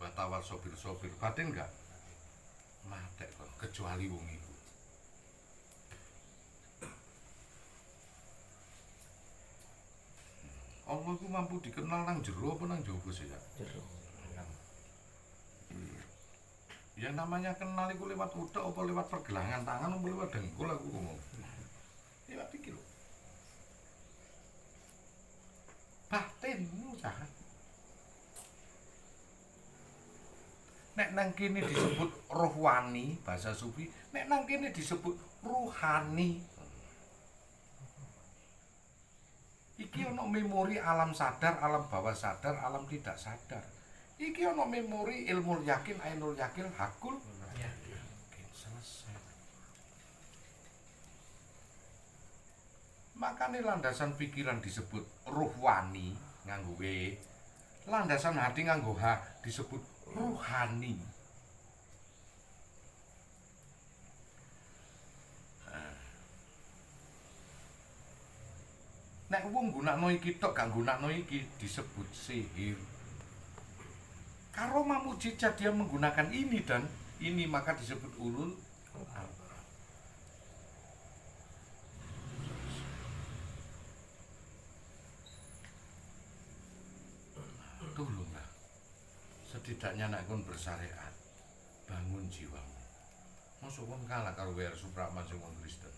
Wa tawasobil sobir. Batin gak? Matek kok kecuali wong iku. Allah ku mampu dikenal nang jero apa nang jaba sih ya? Jero. Ya namanya kenal iku lewat utek apa lewat pergelangan tangan apa lewat dengkul aku ngomong. Ya pikir lho. Batin lu jangan. Nek nang kene disebut rohwani, bahasa sufi, nek nang kene disebut ruhani. Iki ono memori alam sadar, alam bawah sadar, alam tidak sadar. Iki ono memori ilmu yakin, ainul yakin, hakul yakin. Selesai. Makanya landasan pikiran disebut ruhwani nganggo W. Landasan hati nganggo H disebut ruhani. Nek wong gunakno iki tok gak gunakno iki disebut sihir. Karomah mujizat dia menggunakan ini dan ini maka disebut ulul albab. Tolonglah, setidaknya nak kon bersyariat, bangun jiwamu. Masuk kon kalah karo W.R. Supratman sing wong Kristen.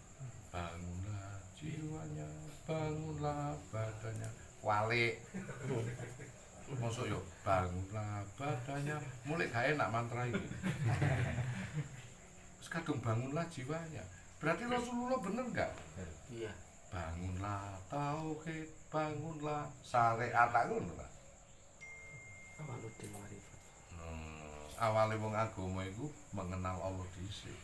Bangunlah jiwanya, bangunlah badannya. Walik. Masuk yo, bangunlah badannya. Mulai gak enak mantra ini. Terus kadung bangunlah jiwanya. Berarti Rasulullah bener gak? Iya. Bangunlah tauhid, bangunlah syariat ngono ta. Awaludin marifat. Awale wong agama iku mengenal Allah dhisik.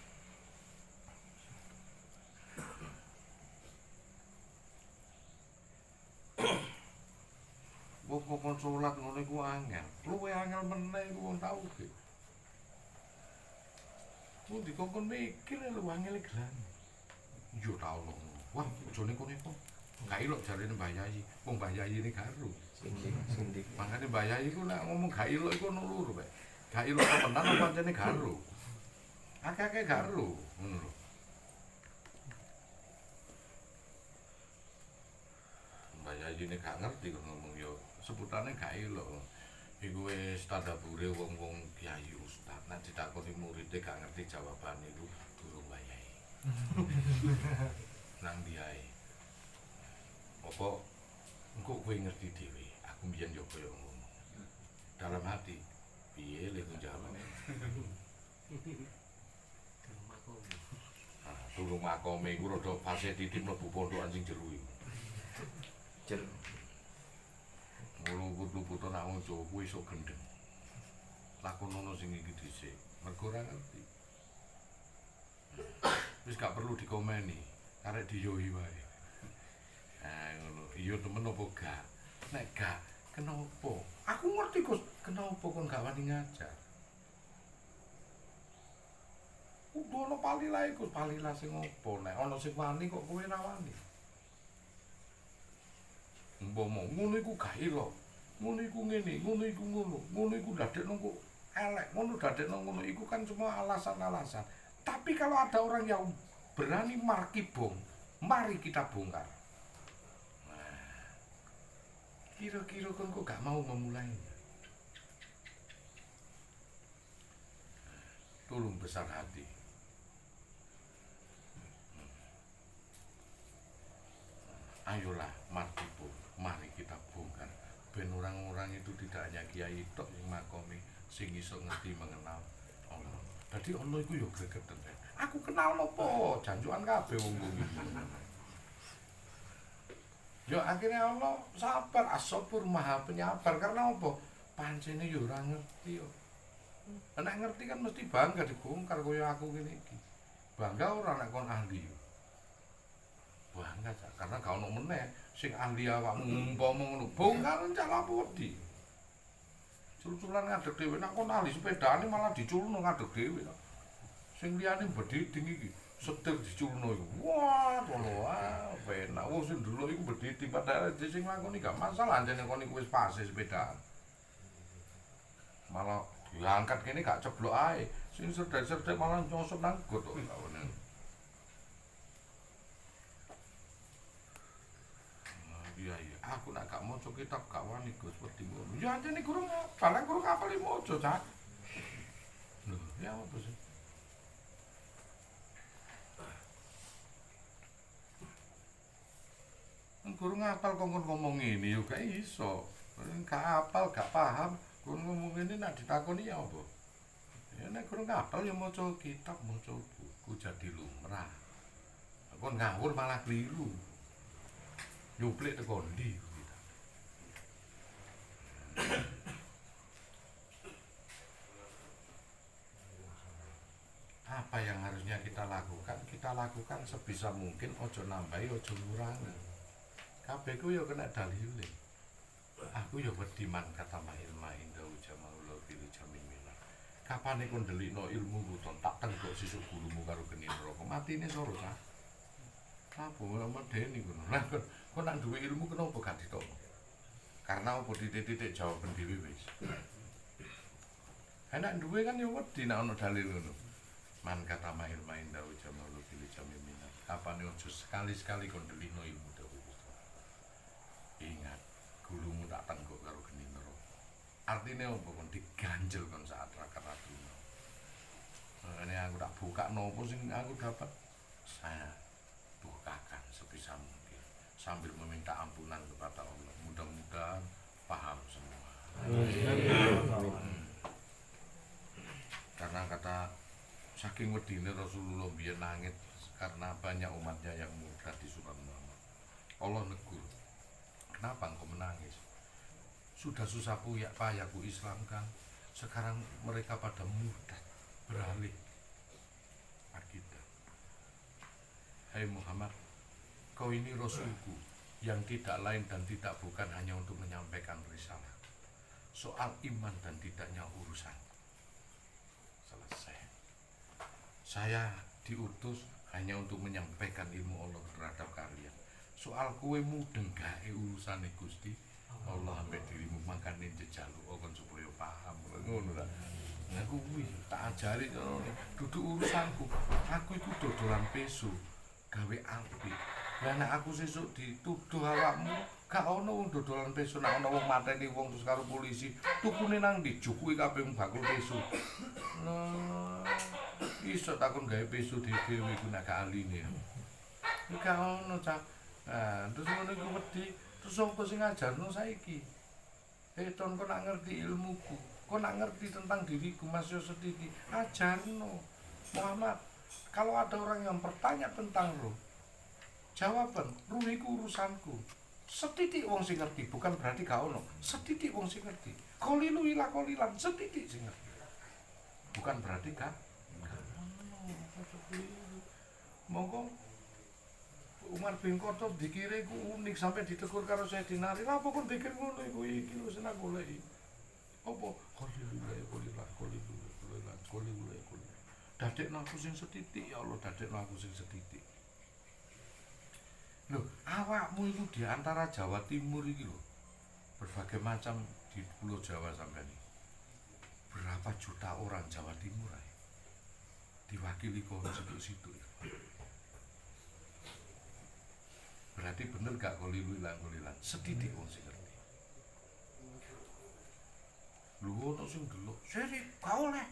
Wong kok salat ngono iku angel. Luwe angel meneh iku wong tauhid. Wong dikongkon mikir lho angel gelan. Yo ta Allah. Wah, bojone kene kok. Gak ilok jarene Mbah Yayi. Wong Mbah Yayi ini garu. Sindik. Makane Mbah Yayi ku nek ngomong gak ilok iku ono loro, Pak. Gak ilok tenan apa pancene garu. Akeh-akeh garu, ngono lho. Mbah Yayi ini gak ngerti kok ngomong yo sebutane gak ilok. Iku wis tadabure wong-wong kiai ustaz. Nek ditakoni murid gak ngerti jawabane iku durung Mbah Yayi. Nang diae. Apa engko kowe ngerti dhewe. Aku mbiyen yo koyo ngono. Dalam hati, piye lek jawab. Durung makome iku rada fase titik mlebu pondokan sing jero iku. Jer. Mulu putu-putu nak wong Jawa kuwi iso gendeng. Lakonono sing iki dhisik, mergo ora ngerti. Wis gak perlu dikomeni, arek diyoi wae. Ngono, iya temen apa gak? Nek gak, kenapa? Aku ngerti Gus, kenapa kon gak wani ngajar? Udah ana palilae Gus, palilah sing opo? Nek ana sing wani kok kowe ra wani. Umpama ngono iku gak elok. Ngono iku ngene, ngono iku ngono. Ngono iku dadekno kok elek, ngono dadekno ngono iku kan semua alasan-alasan. Tapi kalau ada orang yang berani markibong, mari kita bongkar. Nah, kira-kira kon kok gak mau memulainya. Tolong besar hati. Ayolah markibong, mari kita bongkar. Ben orang-orang itu tidak hanya kiai tok yang makomi sing iso ngerti mengenal Allah. Dadi Allah iku yo gregeten. Aku kenal nopo, janjukan kabeh wong-wong iki. Yo akhirnya Allah sabar, as-sabur maha penyabar karena apa? Pancene yo ora ngerti yo. Nek ngerti kan mesti bangga dibongkar kaya aku ngene iki. Bangga ora nek kon ahli. Bangga karena gak ono meneh sing ahli awakmu umpama ngono bongkar cala podi. Cul-culan ngadeg dhewe nek kon ahli sepedane malah diculno ngadeg dhewe. Sing liyane bedhiding iki setir diculno iku. Wah, ngono wae penak. Wong sing dulu iku bedhiding padahal sing lakoni gak masalah anjene kon iku wis pase sepedaan. Malah diangkat kene gak ceblok ae. Sing sedek-sedek malah nyosot nang got kok ngene. Iya, aku nak gak maca kitab gak wani Gus wedi ngono. Ya anjene guru ngapal, guru ngapal maca, Cak. Lho, ya apa sih? Guru ngapal kok ngomong ngene yo gak iso. Gak apal, gak paham, guru ngomong ngene nak ditakoni ya apa? Ya nek kurang kapal ya maca kitab, maca buku jadi lumrah. Kon ngawur malah keliru. Nyuplik teko ndi kita. Apa yang harusnya kita lakukan? Kita lakukan sebisa mungkin, ojo nambahi, ojo ngurangi. Kabeh ku ya kena dalile. Aku ya wedi man kata mail-mail dawu jamalul bil jamimina. Kapane kon ndelikno ilmu ruton tak tenggok sisuk gurumu karo geni neraka. Matine soro ta. Apa medeni ngono. Lah kon nak duwe ilmu kenapa gak ditokno? Karena apa titik-titik jawaban dhewe wis. Enak duwe kan ya wedi nek ana dalil ngono. Man kata mail-mail dawu jamalul bil jamimina. Kapane ojo sekali-sekali kon ndelikno ilmu dawu. Ingat, gulumu tak tenggok karo geni neraka. Artine apa kon diganjel kon saat raka-rakune. Ini aku tak buka nopo sing aku dapat, saya bukakan sebisa mungkin sambil meminta ampunan kepada Allah. Mudah-mudahan paham semua. Karena kata saking wedine Rasulullah biyen nangis karena banyak umatnya yang murtad di surat Muhammad. Allah negur, kenapa engkau menangis? Sudah susah payah ku islamkan, sekarang mereka pada murtad, beralih akidah. Hai Muhammad, kau ini Rasulku yang tidak lain dan tidak bukan hanya untuk menyampaikan risalah. Soal iman dan tidaknya urusan selesai. Saya diutus hanya untuk menyampaikan ilmu Allah terhadap kalian. Soal kue mudeng gawe urusane Gusti Allah ambek dirimu makane jejaluk kon supaya paham ngono ta. Nah kuwi tak ajari duduk urusanku. Aku iku dodolan peso gawe apik. Lah nek aku sesuk dituduh awakmu gak ono wong dodolan peso nek ono wong mateni wong terus karo polisi tukune nang ndi jukuki kabeh bakul peso. Nah iso takon gawe peso dhewe iku nek gak aline. Gak ono cak. Nah, terus ngono iku wedi, terus sapa sing ngajarno saiki? Ton kok nak ngerti ilmuku, kok nak ngerti tentang diriku Mas yo sethithik, ajarno. Muhammad, kalau ada orang yang bertanya tentang roh, jawaban, roh iku urusanku. Sethithik wong sing ngerti, bukan berarti gak ono. Sethithik wong sing ngerti. Qalilu ila qalilan, sethithik sing ngerti. Bukan berarti gak ono. Monggo Umar bin Khattab dikira iku unik sampai ditegur karo Sayyidina Ali. Apa kon pikir ngono iku iki lho sing aku goleki. Apa Qalilu. Dadekno aku sing sethithik ya Allah, dadekno aku sing sethithik. Lho, awakmu iku di antara Jawa Timur iki lho. Berbagai macam di Pulau Jawa sampeyan iki. Berapa juta orang Jawa Timur ae. Diwakili kok situ-situ. Berarti bener gak kolilan sethithik wong sing ngerti. Lho ono sing delok, sirik gak oleh.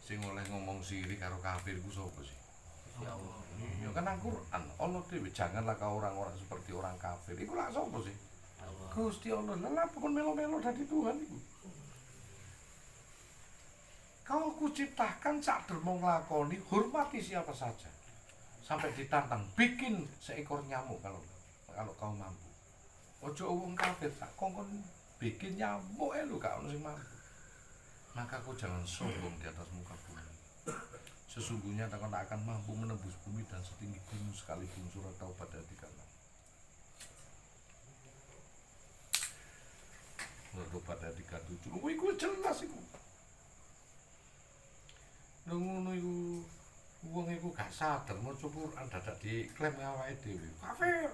Sing oleh ngomong sirik karo kafir ku sapa sih? Ya Allah. Ya kan Al-Qur'an, Allah dhewe janganlah kau orang-orang seperti orang kafir. Iku lak sapa sih? Allah. Gusti Allah, lha apa kon melo-melo dadi Tuhan iku? Kau kuciptakan sak dermo nglakoni, hormati siapa saja. Sampai ditantang, bikin seekor nyamuk kalau kau mampu. Ojo wong kafir tak kongkon bikin nyamuk lu gak ono sing mampu. Maka kau jangan sombong di atas muka bumi. Sesungguhnya kau tak akan mampu menembus bumi dan setinggi gunung sekalipun. Surat Taubat ayat 36. Surat Taubat ayat 37. Iku jelas iku. Ngono iku. Wong iku gak sadar maca Quran dadak diklaim awake dhewe. Kafir.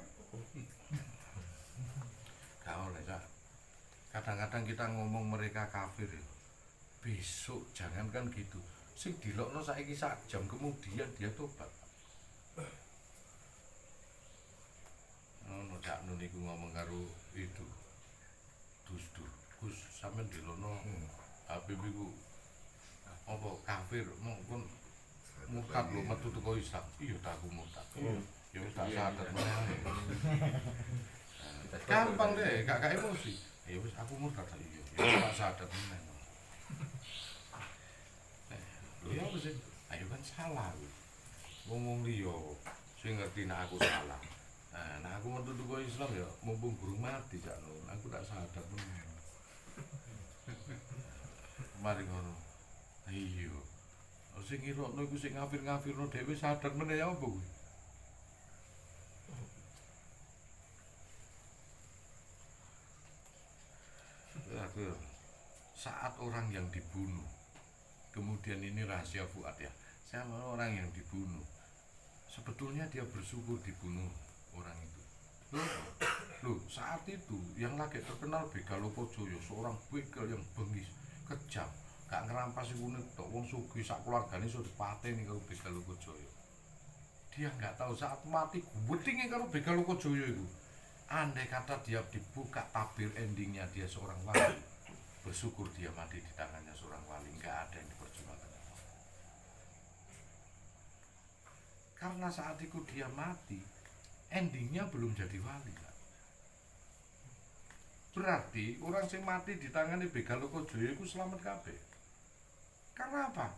Gak oleh, Cak. Kadang-kadang kita ngomong mereka kafir. Besok jangankan gitu. Sing dilokno saiki sak jam kemudian dia tobat. Ono Cak Nun iku ngomong karo itu. Dus-dus. Gus sampean dilokno Habib iku apa kafir mongkon murtad lho metu teko Islam. Iya tak aku murtad. Ya wis tak sadar meneh. Gampang deh, gak emosi. Ya wis aku murtad iya. Ya tak sadar meneh. iya apa sih ayo kan salah ngomong liya sing ngerti nek aku salah nah aku metu teko Islam ya mumpung guru mati jak nun aku tak sadar men mari ngono iya sing ngirokno iku sing ngafir-ngafirno dhewe sadar meneh ya apa kuwi ya, saat orang yang dibunuh kemudian ini rahasia Fuad ya sama orang yang dibunuh sebetulnya dia bersyukur dibunuh orang itu loh saat itu yang lagi terkenal Begal Lokojoyo seorang begal yang bengis kejam gak ngerampas iku tok wong sugih sak keluargane iso dipateni karo Begal Lokojoyo dia nggak tahu saat mati guwetinge karo Begal Lokojoyo itu andai kata dia dibuka tabir endingnya dia seorang wali bersyukur dia mati di tangannya seorang wali nggak ada yang diperjuangkan karena saat itu dia mati endingnya belum jadi wali kan? Berarti orang yang mati di tangan Begal Lokojoyo itu selamat kabeh karena apa?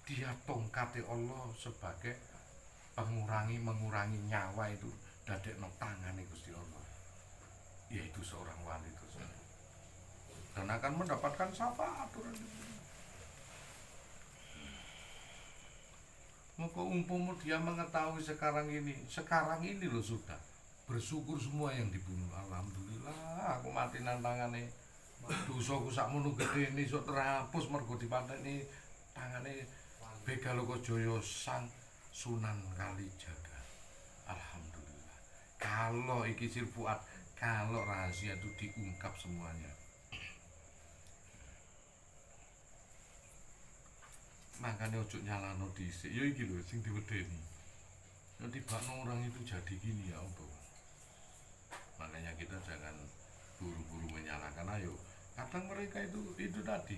Dia tongkate Allah sebagai mengurangi nyawa itu dadekno tangane Gusti Allah yaitu seorang wali itu dan akan mendapatkan syafaat maka umpama dia mengetahui sekarang ini loh sudah bersyukur semua yang dibunuh alhamdulillah aku mati nang tangane dosaku sakmono gedene iso terhapus mergo dipateni tangane Begal Lokojoyo sang Sunan Kalijaga alhamdulillah kalau iki Sir Fuad kalau rahasia itu diungkap semuanya makanya ojo nyalano dhisik ya iki lho sing diwedeni nanti bakno orang itu jadi gini ya apa makanya kita jangan buru-buru menyalahkan ayo kadang mereka itu tadi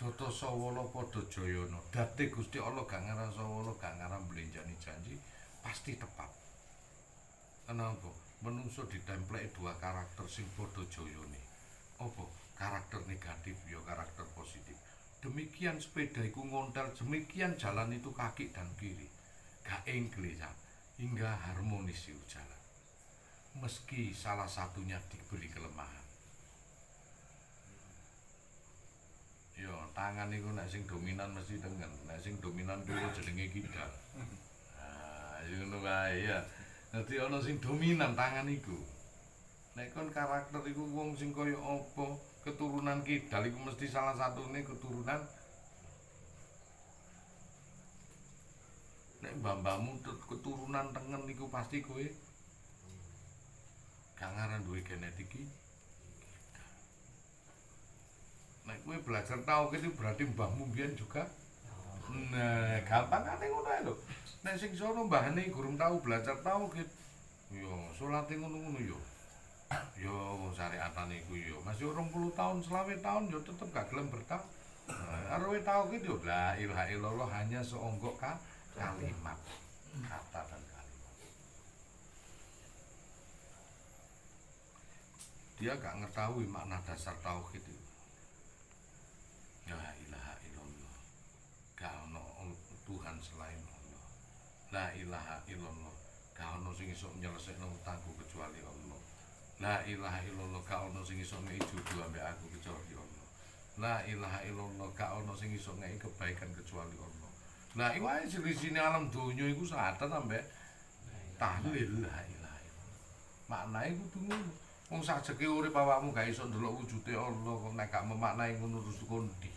Doto Sawala Pada Jayana date Gusti Allah gak ngarah Sawala gak ngarah mblenjani janji pasti tepat kenapa menungso ditempleki dua karakter sing padha jayane apa karakter negatif ya karakter positif demikian sepeda itu ngontel demikian jalan itu kaki dan kiri gak enggelis hingga harmonis itu jalan meski salah satunya diberi kelemahan yo tangan itu nek sing dominan mesti tengen nek sing dominan kuwi jenenge kidal nah ngono kae ya dadi ana sing dominan tangan iku nek kon karakter iku wong sing kaya apa keturunan kidal iku mesti salah satune keturunan nek mbah-mbahmu keturunan tengen iku pasti kowe gak ngaran duwe genetik iki nek kowe belajar tauhid itu berarti mbahmu mbiyen juga nah gampang kan ngono ae lho nek sing sono mbahane gurung tau belajar tauhid yo salate ngono-ngono yo yo wong syariatane iku yo masih 20 tahun 20 tahun yo tetep gak gelem bertau karo tauhid yo la ilaha illallah hanya seonggok kalimat kata dan kalimat dia gak ngetahui makna dasar tauhid itu la ilaha illallah gak ono Tuhan selain Allah la ilaha illallah gak ono sing iso nyelesekno utangku kecuali Allah la ilaha illallah gak ono sing iso ngei jodoh ambek aku kecuali Allah la ilaha illallah gak ono sing iso ngei kebaikan kecuali Allah la iwae selisine alam donya iku sadar ambek tahlil la ilaha illallah maknae kudu ngono wong sajeke urip awakmu gak iso ndelok wujude Allah kok nek gak memaknai ngono terus kondi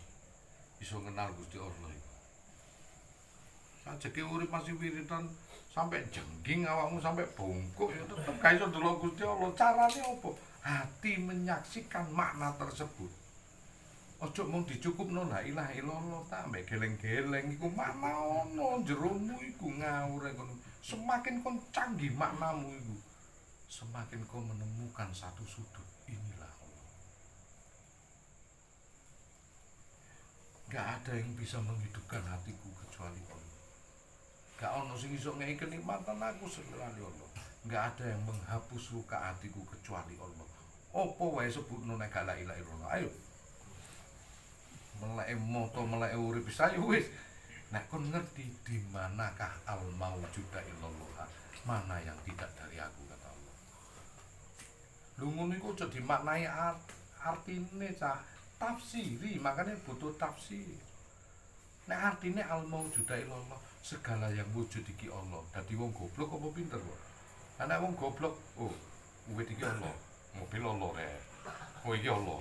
iso kenal Gusti Allah iku sajeke urip masih wiridan sampai jengging awakmu sampai bongkok ya tetep gak iso ndelok Gusti Allah carane apa hati menyaksikan makna tersebut ojo mung dicukupno la ilaha illallah ta mbek geleng-geleng iku makna ono jeromu iku ngawur kono semakin kon canggih maknamu iku semakin kau menemukan satu sudut inilah Allah gak ada yang bisa menghidupkan hatiku kecuali Allah gak ono sing iso ngei kenikmatan aku selain Allah gak ada yang menghapus luka hatiku kecuali Allah opo wae sebutno nek gak la ilaha illallah ayo meleke moto meleke urip sayu wis Nek kon ngerti di manakah al maujuda illallah, mana yang tidak dari aku kata Allah. Lu ngono iku aja dimaknai artine cah, tafsiri, makanya butuh tafsir. Nek artine al maujuda illallah, segala yang wujud iki Allah. Dadi wong goblok apa pinter kok? Ana wong goblok, oh, wit iki Allah, mobil Allah rek. Oh iki Allah.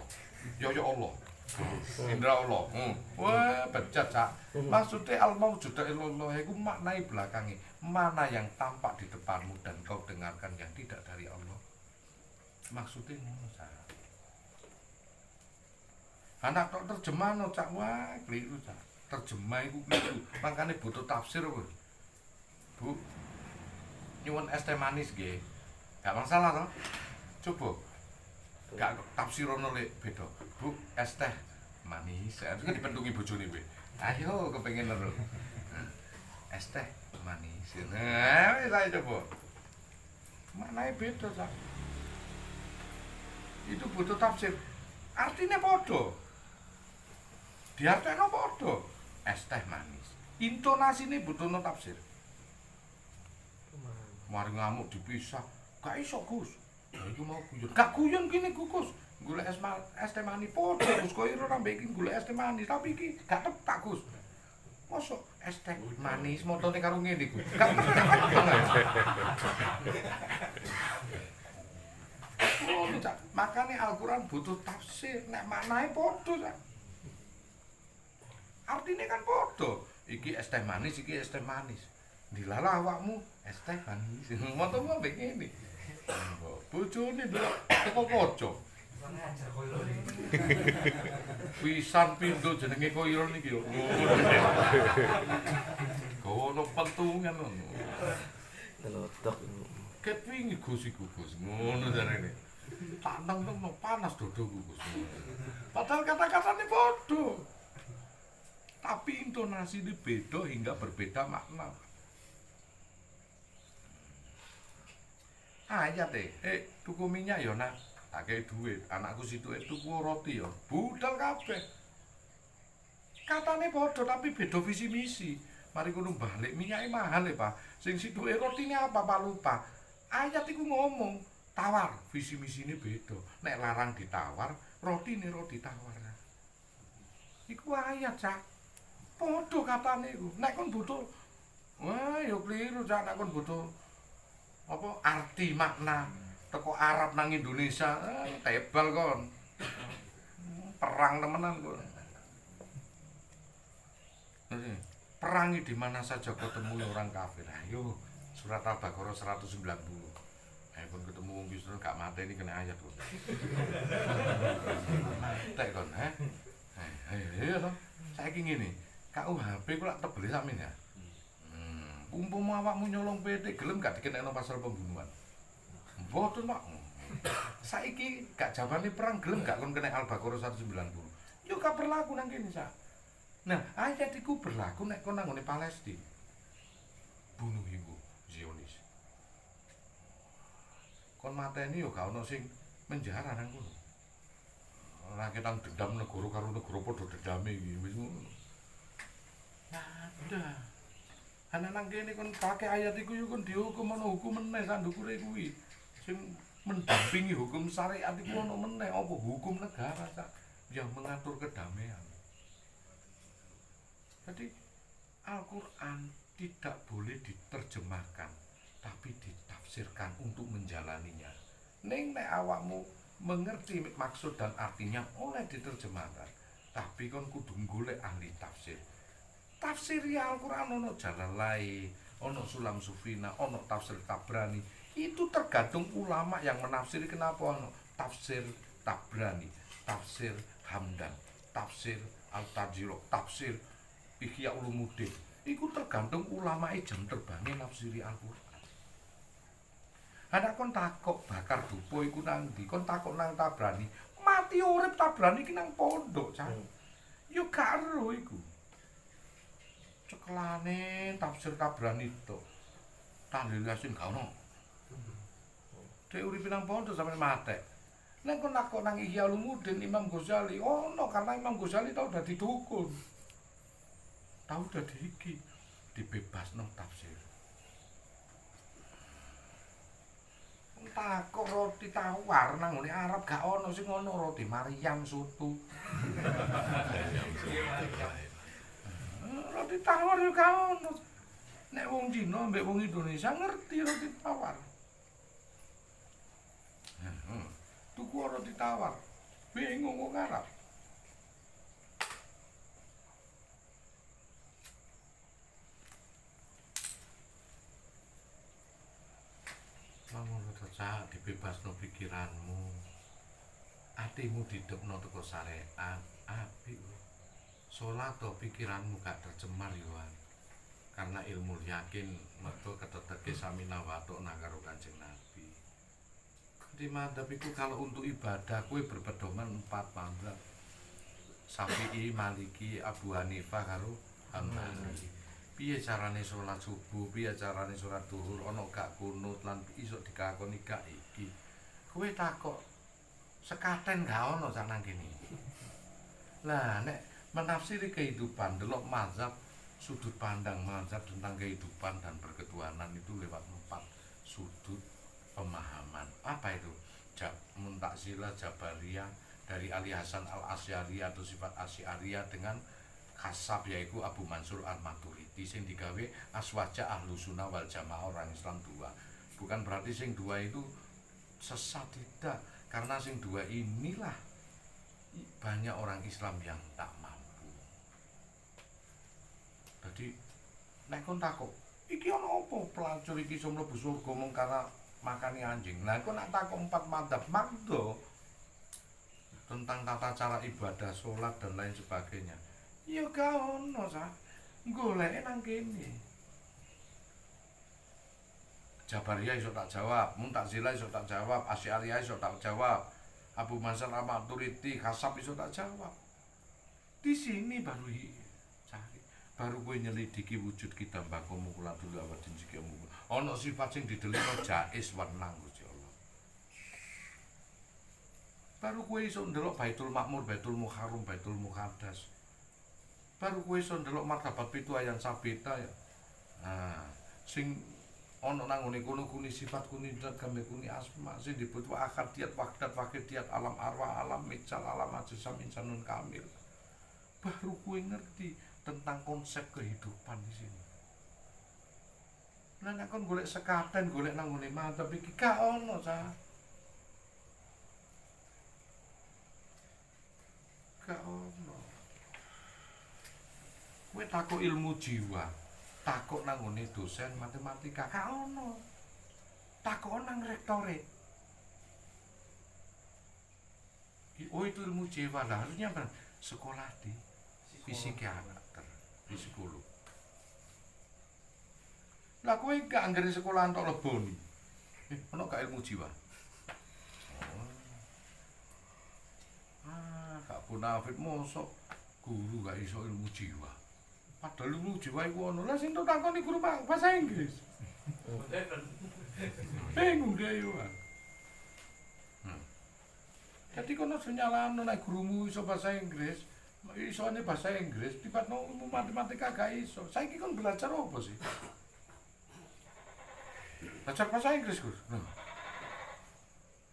Ya Allah. Indra Allah. Wah, bejat cak. Maksudnya al maujuda illallah iku maknai belakangi, mana yang tampak di depanmu dan kau dengarkan yang tidak dari Allah. Maksudnya ngono cak. Anak tok terjemahan cak, wah keliru cak. Terjemah iku keliru. Makanya butuh tafsir kok. Bu, nyuwun es teh manis nggih. Gak masalah toh. Coba. Gak tafsirono lek beda. Bu, es teh manis. Itu kan dipentungi bojone kowe. Ayo kepengin lho. Es teh manis. Nah, wis ae coba. Maknanya beda, Cak. Itu butuh tafsir. Artinya padha. Diartekno padha. Es teh manis. Intonasine butuh tafsir. Mari ngamuk dipisah. Gak iso, Gus. Ya iku mau guyon. Gak guyon kene Gus. Golek es teh manis padha Gus koyo ora mbek iki golek es teh manis, tapi iki gak tepak Gus. Mosok es teh manis motone karo ngene Gus. Gak makane Al-Qur'an butuh tafsir, nek maknae padha, Cak. Artine kan padha. Iki es teh manis, iki es teh manis. Dilalah awakmu es teh manis. Motomu mbek ngene. Bojone delok teko kaca. Pisan pindho jenenge Koiron iki yo. Gono pentungan ngono. Telotok. Ket wingi Gus iku Gus. Ngono jarene. Tak nang panas dodoku Gus. Padahal kata-katane padha. Tapi intonasi ini beda hingga berbeda makna. Ayat tuku minyak ya nak, tak kei duit, anakku situ tuku roti ya, budal kabeh. Katane padha tapi beda visi misi. Mari kono balik minyake mahal Pak. Sing situke rotine apa Pak lupa. Ayat iku ngomong tawar, visi misine beda. Nek larang ditawar, rotine roti tawar. Iku ayat Cak. Padha katane iku. Nek kon butuh wah ya kliru Cak, nek kon butuh apa arti makna teko Arab nang Indonesia tebal kon perang temenan kon perangi di mana saja ketemu orang kafir. Ayo surat Al-Baqarah 190. Ayo kon ketemu wong Kristen gak mateni kena ayat kon. Tek kon ayo to saiki ngene KUHP ku lak tebele sakmen ya. Umpama awakmu nyolong PT gelem gak dikenekno pasal pembunuhan. Mboten, Pak. Saiki gak jabane perang gelem gak kon kena Al-Baqarah 190. Yo gak berlaku nang kene, Sak. Nah, ayat iku berlaku nek kon nang ngene Palestina. Bunuh iku Zionis. Kon mateni yo gak ono sing menjara nang kono. Ora ketang dendam negara karo negara padha dendame iki wis ngono. Ada. Ana nang kene kon pakai ayat iku yo kon dihukum ana hukum meneh sandukure kuwi. Sing mendampingi hukum syariat iku ana meneh apa hukum negara Cak yang mengatur kedamaian. Jadi Al-Qur'an tidak boleh diterjemahkan tapi ditafsirkan untuk menjalaninya. Ning nek awakmu mengerti maksud dan artinya oleh diterjemahkan, tapi kon kudu golek ahli tafsir. Tafsir Al-Qur'an ono Jalalain, ono Sulam Sufina, ono tafsir Tabrani. Itu tergantung ulama yang menafsiri. Kenapa ono tafsir Tabrani, tafsir Hamdan, tafsir Al-Tajirok, tafsir Ihya Ulumuddin. Iku tergantung ulama jam terbangnya nafsiri Al-Qur'an. Ana kon takok bakar dupo iku nang ndi? Kon takok nang Tabrani, mati urip Tabrani iki nang pondok, Cak. Yo gak ero iku. Cekelane tafsir Tabrani tok. Tahlil Yasin gak ono. Dek uripe nang pondok sampe mate. Nek kon takok nang Ihya Ulumuddin Imam Ghazali, ono karena Imam Ghazali tau dadi dukun. Tahu dadi iki dibebasno tafsir. Takok roti tawar nang ngene Arab gak ono sing ngono roti Maryam soto. Roti tawar yo gak ono. Nek wong Cina mbek wong Indonesia ngerti roti tawar. Tuku roti tawar. Bingung wong Arab. Mangono to Cak, dibebasno pikiranmu. Atimu didekno teko syariat, apik. Salat to pikiranmu gak tercemar yo. Karena ilmu yakin metu keteteke samina watuk nang karo Kanjeng Nabi. Di madzhab iku kalau untuk ibadah kowe berpedoman 4 madzhab. Syafi'i, Maliki, Abu Hanifah karo Hambali. Piye carane salat subuh, piye carane salat zuhur, ana gak kunut lan iso dikakoni gak iki. Kowe takok sekaten gak ono sak nang kene. Lah nek menafsiri kehidupan delok mazhab sudut pandang mazhab tentang kehidupan dan berketuhanan itu lewat 4 sudut pemahaman. Apa itu? Mu'tazilah, Jabariyah, dari Ali Hasan Al-Asy'ari atau sifat Asy'ariyah dengan Kasab yaitu Abu Mansur Al-Maturidi sing digawe aswaja ahlu sunnah wal jamaah orang Islam 2. Bukan berarti sing 2 itu sesat, tidak, karena sing 2 inilah banyak orang Islam yang tak mampu. Jadi nek kon takok iki ana apa pelacur iki iso mlebu surga mung karena makani anjing. Lah kon nak takok 4 madzhab mardo tentang tata cara ibadah, sholat dan lain sebagainya. Ya gak ono Sa. Goleke nang kene. Jabariyah iso tak jawab, Mu'tazilah iso tak jawab, Asy'ariyah iso tak jawab, Abu Mansur Al-Maturidi, Kasab iso tak jawab. Di sini baru cari, baru kowe nyelidiki wujud kita mbakamu kula dulu awadin sikamu. Ana sifat sing didelokno jais wenang Gusti Allah. Baru kowe iso ndelok Baitul Makmur, Baitul Muharram, Baitul Muqaddas. Baru kowe iso ndelok martabat 7 ayat sabita ya. Nah, sing ana nang ngene kono kuni sifat kuni zat kami kuni asma sing disebut akadiyat wahdat wahidiyat alam arwah alam mitsal alam ajsam insanun kamil. Baru kowe ngerti tentang konsep kehidupan di sini. Lah nek kon golek sekaten golek nang ngene mantep iki gak ono Sa. Gak ono. Kowe takok ilmu jiwa, takok nang ngene dosen matematika gak ono. Takok nang rektore. Oh itu ilmu jiwa lah, harusnya apa? Sekolah di psikiater, psikolog. Lah kowe gak anggere sekolahan tok leboni. Ono gak ilmu jiwa? Gak punafit mosok guru gak iso ilmu jiwa. Padahal ilmu jiwa iku ono. Lah sing tak takoni guru bahasa Inggris. Bingung dia yo. Jadi kono nyalano nek gurumu iso bahasa Inggris, isone bahasa Inggris, tiba-tiba ilmu matematika gak iso. Saiki kon belajar apa sih? Belajar bahasa Inggris, Gus.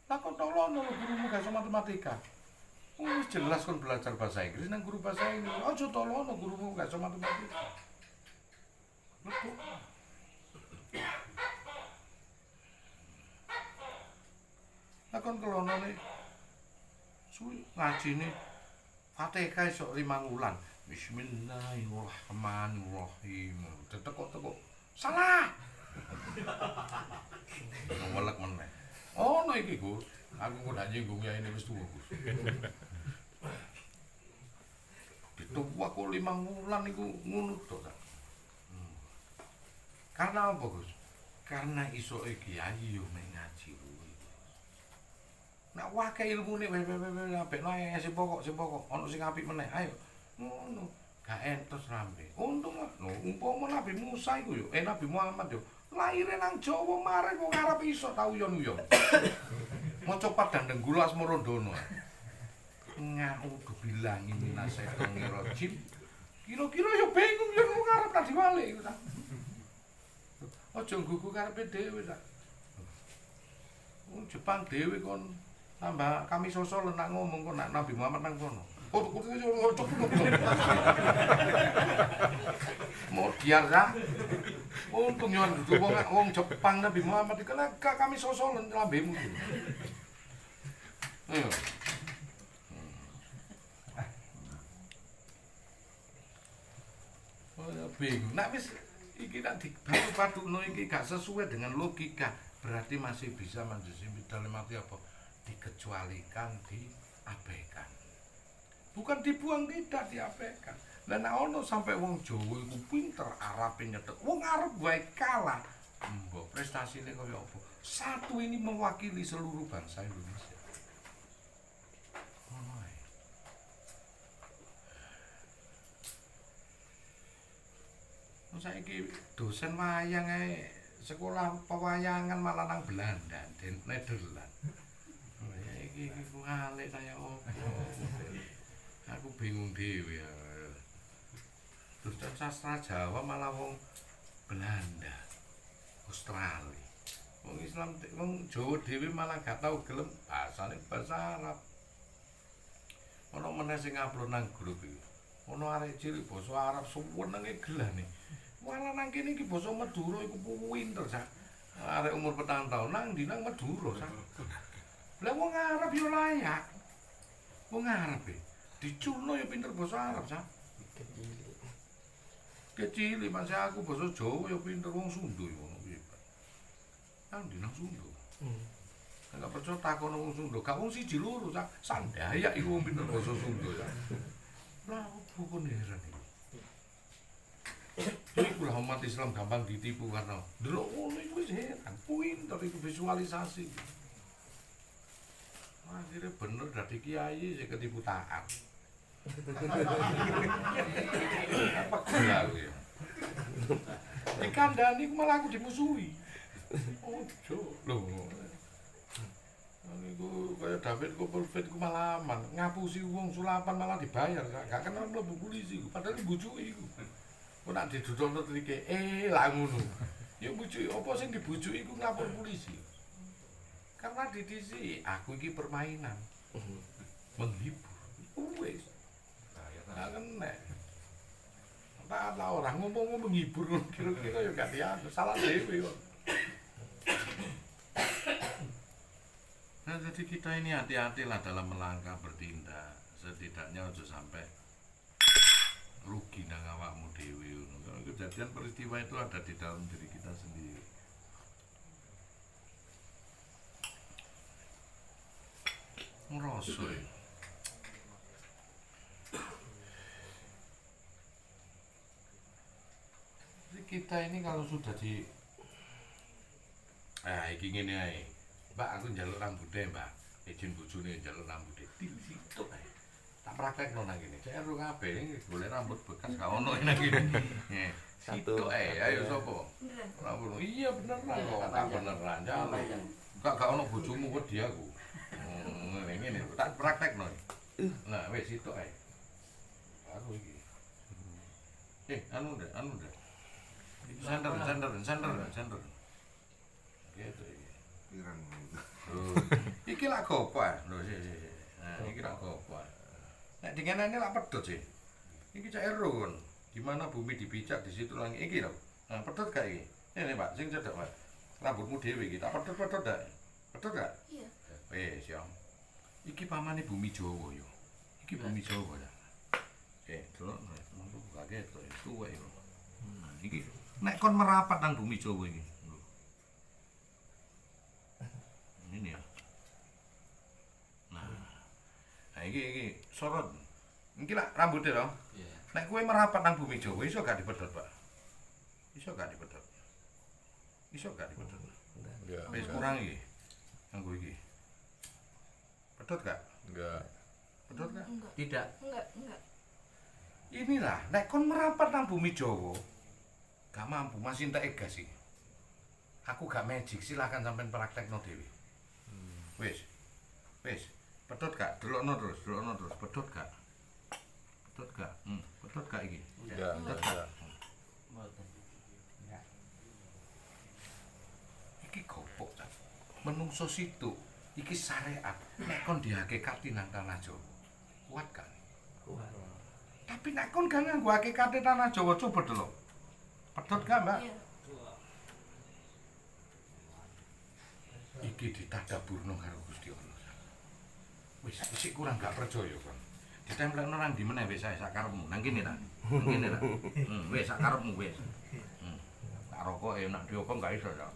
Lah kok tolono gurumu gak iso matematika. Wis jelas kon belajar bahasa Inggris nang guru bahasa Inggris. Aja tolono gurumu gak iso matematika. Lebok. Lah kon kelonone suwi ngajine Fatihah esuk 5 wulan. Bismillahirrahmanirrahim. Tetek-tetek salah. Ngolek meneh. Ono iki, Gus. Aku kok ndak nyinggung ya ini wis tuwa, Gus. Dituwa kok 5 wulan iku ngono to, Kak. Karena apa, Gus? Karena isoke kiai yo mek ngaji kuwi. Nek wae ilmune apik nae sing pokok ono sing apik meneh. Ayo. Ngono. Gak entos rambe. Untung lho, umpama Nabi Musa iku yo, Nabi Muhammad yo laire nang Jawa mareh kok ngarep iso tau uyon-uyon. Maca padang denggula Asmarandono. Ngaudu bilangi minasyaitonir rajim. Kira-kira ya bingung ya wong arep tak diwalik iku ta. Aja nggugu karepe dhewe ta. Wong Jepang dhewe kon tambah kami sosol nak ngomong kon nak Nabi Muhammad nang kono. Oh, cocok. Mau diar ya. Untung yo dudu wong Jepang Nabi Muhammad iki gak kami sosol lambemu. Ayo. Oh, ya bingung. Nak wis iki nak dipadu-padukno iki gak sesuai dengan logika, berarti masih bisa manjusi dalam arti apa? Dikecualikan, diabaikan. Bukan dibuang, tidak diabaikan. Lah nek ono sampai wong Jawa iku pinter Arabe nyetek. Wong Arab wae kalah. Mbok prestasine kaya apa? Satu ini mewakili seluruh bangsa Indonesia. Ngono ae. Saiki dosen wayang ae sekolah pewayangan malah nang Belanda, Nederland. Iki ngalik kaya opo. Aku bingung dhewe ya. Terus sastra Jawa malah wong Belanda, Australia. Wong Islam, wong Jawa dhewe malah gak tau gelem bahasane bahasa Arab. Ono meneh sing upload nang grup iki. Ono arek cilik basa Arab suwenenge gelane. Malah nang kene iki basa Madura iku pinter sak. Arek umur 4 tahun nang ndi nang Madura sak. Lah wong Arab yo layak. Wong Arab diculno ya pinter basa Arab sak. Kecil masih aku basa Jawa ya pinter wong Sunda ya ngono piye. Nang ndi nang Sunda. Enggak percaya takon wong Sunda, gak wong siji loro sak. Sandayak iku wong pinter basa Sunda sak. Lah buku heran iki. Iku lah umat Islam gampang ditipu karena delok ngono iku wis heran, pinter iku visualisasi. Akhirnya bener dadi kiai sing ketipu taat. Apa gila aku ya? Dikandani malah aku dimusuhi. Ojo lho. Niku kaya David Copperfield ku malah aman, ngapusi wong sulapan malah dibayar, gak kenal mlebu polisi ku, padahal dibujuki iku. Kok nak didudulno trike, lah ngono. Ya bujuki, apa sing dibujuki iku nglapor polisi. Karena didisi, aku iki permainan. Menghibur. Wis. Nah kena. Tak ada orang ngomong menghibur kira-kira ya gak dianu, salah dhewe kok. Nah, jadi kita ini hati-hatilah dalam melangkah bertindak. Setidaknya aja sampai rugi nang awakmu dhewe. Kejadian peristiwa itu ada di dalam diri kita sendiri. Ngerasa ya. Jadi kita ini kalau sudah di iki ngene ae. Mbak aku njaluk rambutnya mbak. Izin bojone njaluk rambutnya. Til situ ae. Tak praktekno nang kene. Saya ro kabeh iki golek rambut bekas gak ono nang kene. Situ ae. Ayo sapa? Rambut. Iya beneran kok. Tak beneran. Njaluk. Gak ono bojomu wedi aku. Ngene tak praktekno. Nah, wis situ ae. Aku iki. Anu ndak. Sender. Gitu iki. Pirang. Iki lak gopo ah. Lho sik. Nah, iki lak gopo. Nek dingenane lak pedhot sih. Iki cak erun. Gimana bumi dipijak di situ langit iki lho. Nah, pedhot gak iki? Ini Pak, sing cedhak Pak. Rambutmu dhewe iki tak pedhot dak. Pedhot gak? Iya. Wis ya. Iki pamane bumi Jawa yo. Iki bumi Jawa ya. Delok kaget to tuwa yo. Iki nek kon merapat nang bumi Jawa iki. Ini ya. Nah, iki sorot. Iki lak rambutnya to. Iya. Nek kowe merapat nang bumi Jawa iso gak dipedhot, Pak? Iso gak dipedhot? Enggak. Wis kurang iki. Nganggo iki. Pedhot gak? Enggak. Pedhot gak? Enggak. Tidak. Enggak. Inilah, nek kon merapat nang bumi Jawa, gak mampu, masih entek gas iki. Aku gak magic, silakan sampean praktekno dhewe. Wis. Pedhot gak? Delokno terus, pedhot gak? Betul gak? Betul gak iki? Enggak, enggak. Iki goblok Cak. Menungso situ iki syariat nek kon dihakikati nang tanah Jawa. Kuat kan? Kuat. Tapi nek kon gak nganggo hakikate tanah Jawa coba delok. Pedhot gak, Mbak? Iya. Iki ditadaburno karo Gusti Allah. Wis kurang gak percaya kon. Ditempelno nang ndi meneh wis sak karepmu. Nang kene ta. Nang kene ta. Wis sak karepmu wis. Tak rokoke nek diopong gak iso ta.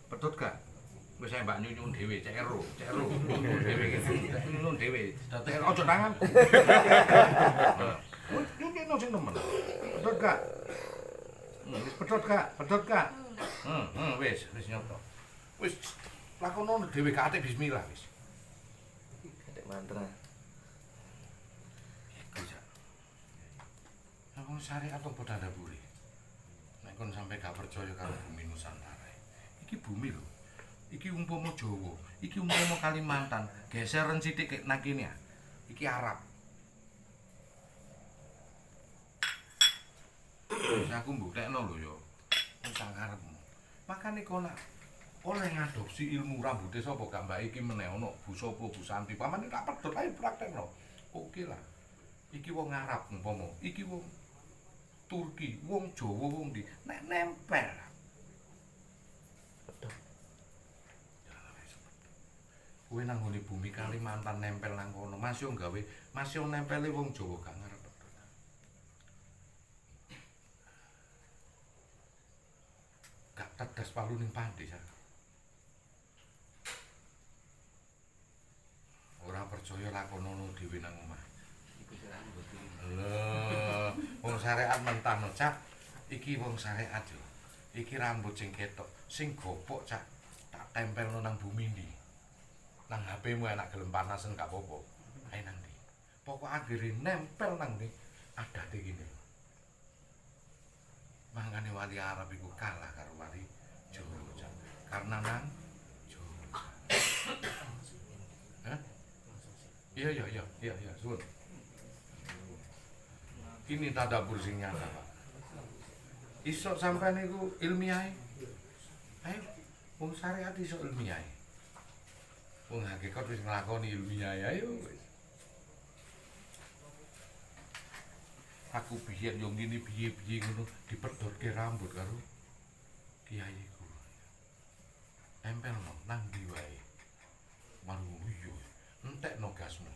Pedhot gak? Wis ae Mbak nyunyun dhewe, cek ero. Nyunyun dhewe iki. Nyunyun dhewe. Dadi ojo tangan. Nyunyun sing nemen. Pedhot gak? Wis pedhot gak? Pedhot gak? Wis nyoto. Wis lakono dhewe gak ate bismillah wis. Kadek mantra. Iku Cak. Wong syariat apa tadabure? Nek kon sampe gak percaya karo bumi Nusantara. Iki bumi lho. Iki umpama Jawa, iki umpama Kalimantan, geser sithik nang kene ya. Iki Arab. Wis aku mbuktekno lho ya. Wis sak karepmu. Makane kon oleh ngadopsi ilmu rambute sapa gak mbak iki meneh ana Bu Sopo, Bu Santi. Pamane tak pedhot ae praktekno. Oke lah. Iki wong Arab umpama, iki wong Turki, wong Jawa, wong ndi nek nempel. Kowe nang ngene bumi Kalimantan nempel nang kono, Mas yo gawe, Mas yo nempele wong Jawa gak ngarep. Gak tetes palu ning pandi sak. Ora percaya lakonono dhewe nang omah. Iku jalan boti. Lho, wong syariat mentahno, Cak. Iki wong syariat yo. Iki rambut sing ketok, sing gopok, Cak. Tak tempelno nang bumi ndi. Nang HP-mu enak gelem panasen gak apa-apa. Ae nang ndi. Pokok akhire nempel nang ndi adate iki. Mangane wali Arab iku kalah karo wali Jawa, Cak. Karena nang Jawa. Hah? Iya, suwun. Ini tadabur sing nyata, Pak. Iso sampean niku ilmiah. Ayo, wong syariat iso ilmiah. Wong hakikat wis nglakoni ilmiah ayo wis. Aku biyen yo ngene piye-piye ngono dipedhotke rambut karo kiaiku. Tempelno nang ndi wae. Marung yo entekno gasmu.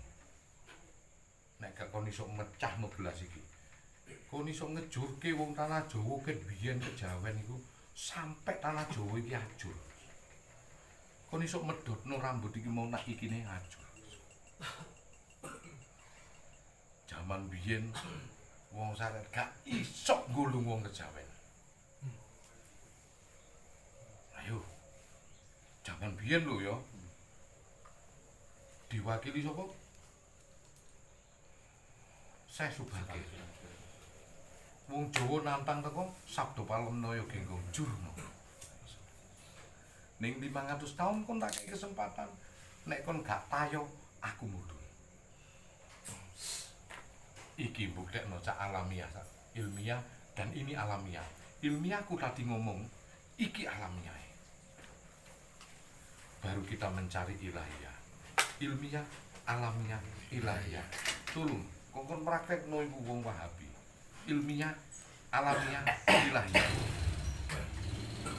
Nek gak kon iso mecahno gelas iki. Kon iso ngejurke wong tanah Jawa ket biyen kejawen iku sampe tanah Jawa iki ajur. Kon iso medhotno rambut iki mau nak ikine ajur. Jaman biyen wong syariat gak iso nggulung wong kejawen. Ayo. Jaman biyen lho ya. Diwakili sapa? Saya Subagir. Wong Jawa nantang teko Sabdo Palemnaya Genggong Jurna. Ning 500 tahun kon tak kei kesempatan. Nek kon gak tayo, aku mudhun. Iki mbuktekno cak alamiah, cak ilmiah dan ini alamiah. Ilmiahku tadi ngomong, iki alamiah. Baru kita mencari ilahiyah. Ilmiah, alamiah, ilahiyah. Tulung, kon praktekno iku wong Wahabi. Ilmiah, alamiah, ilahiyah.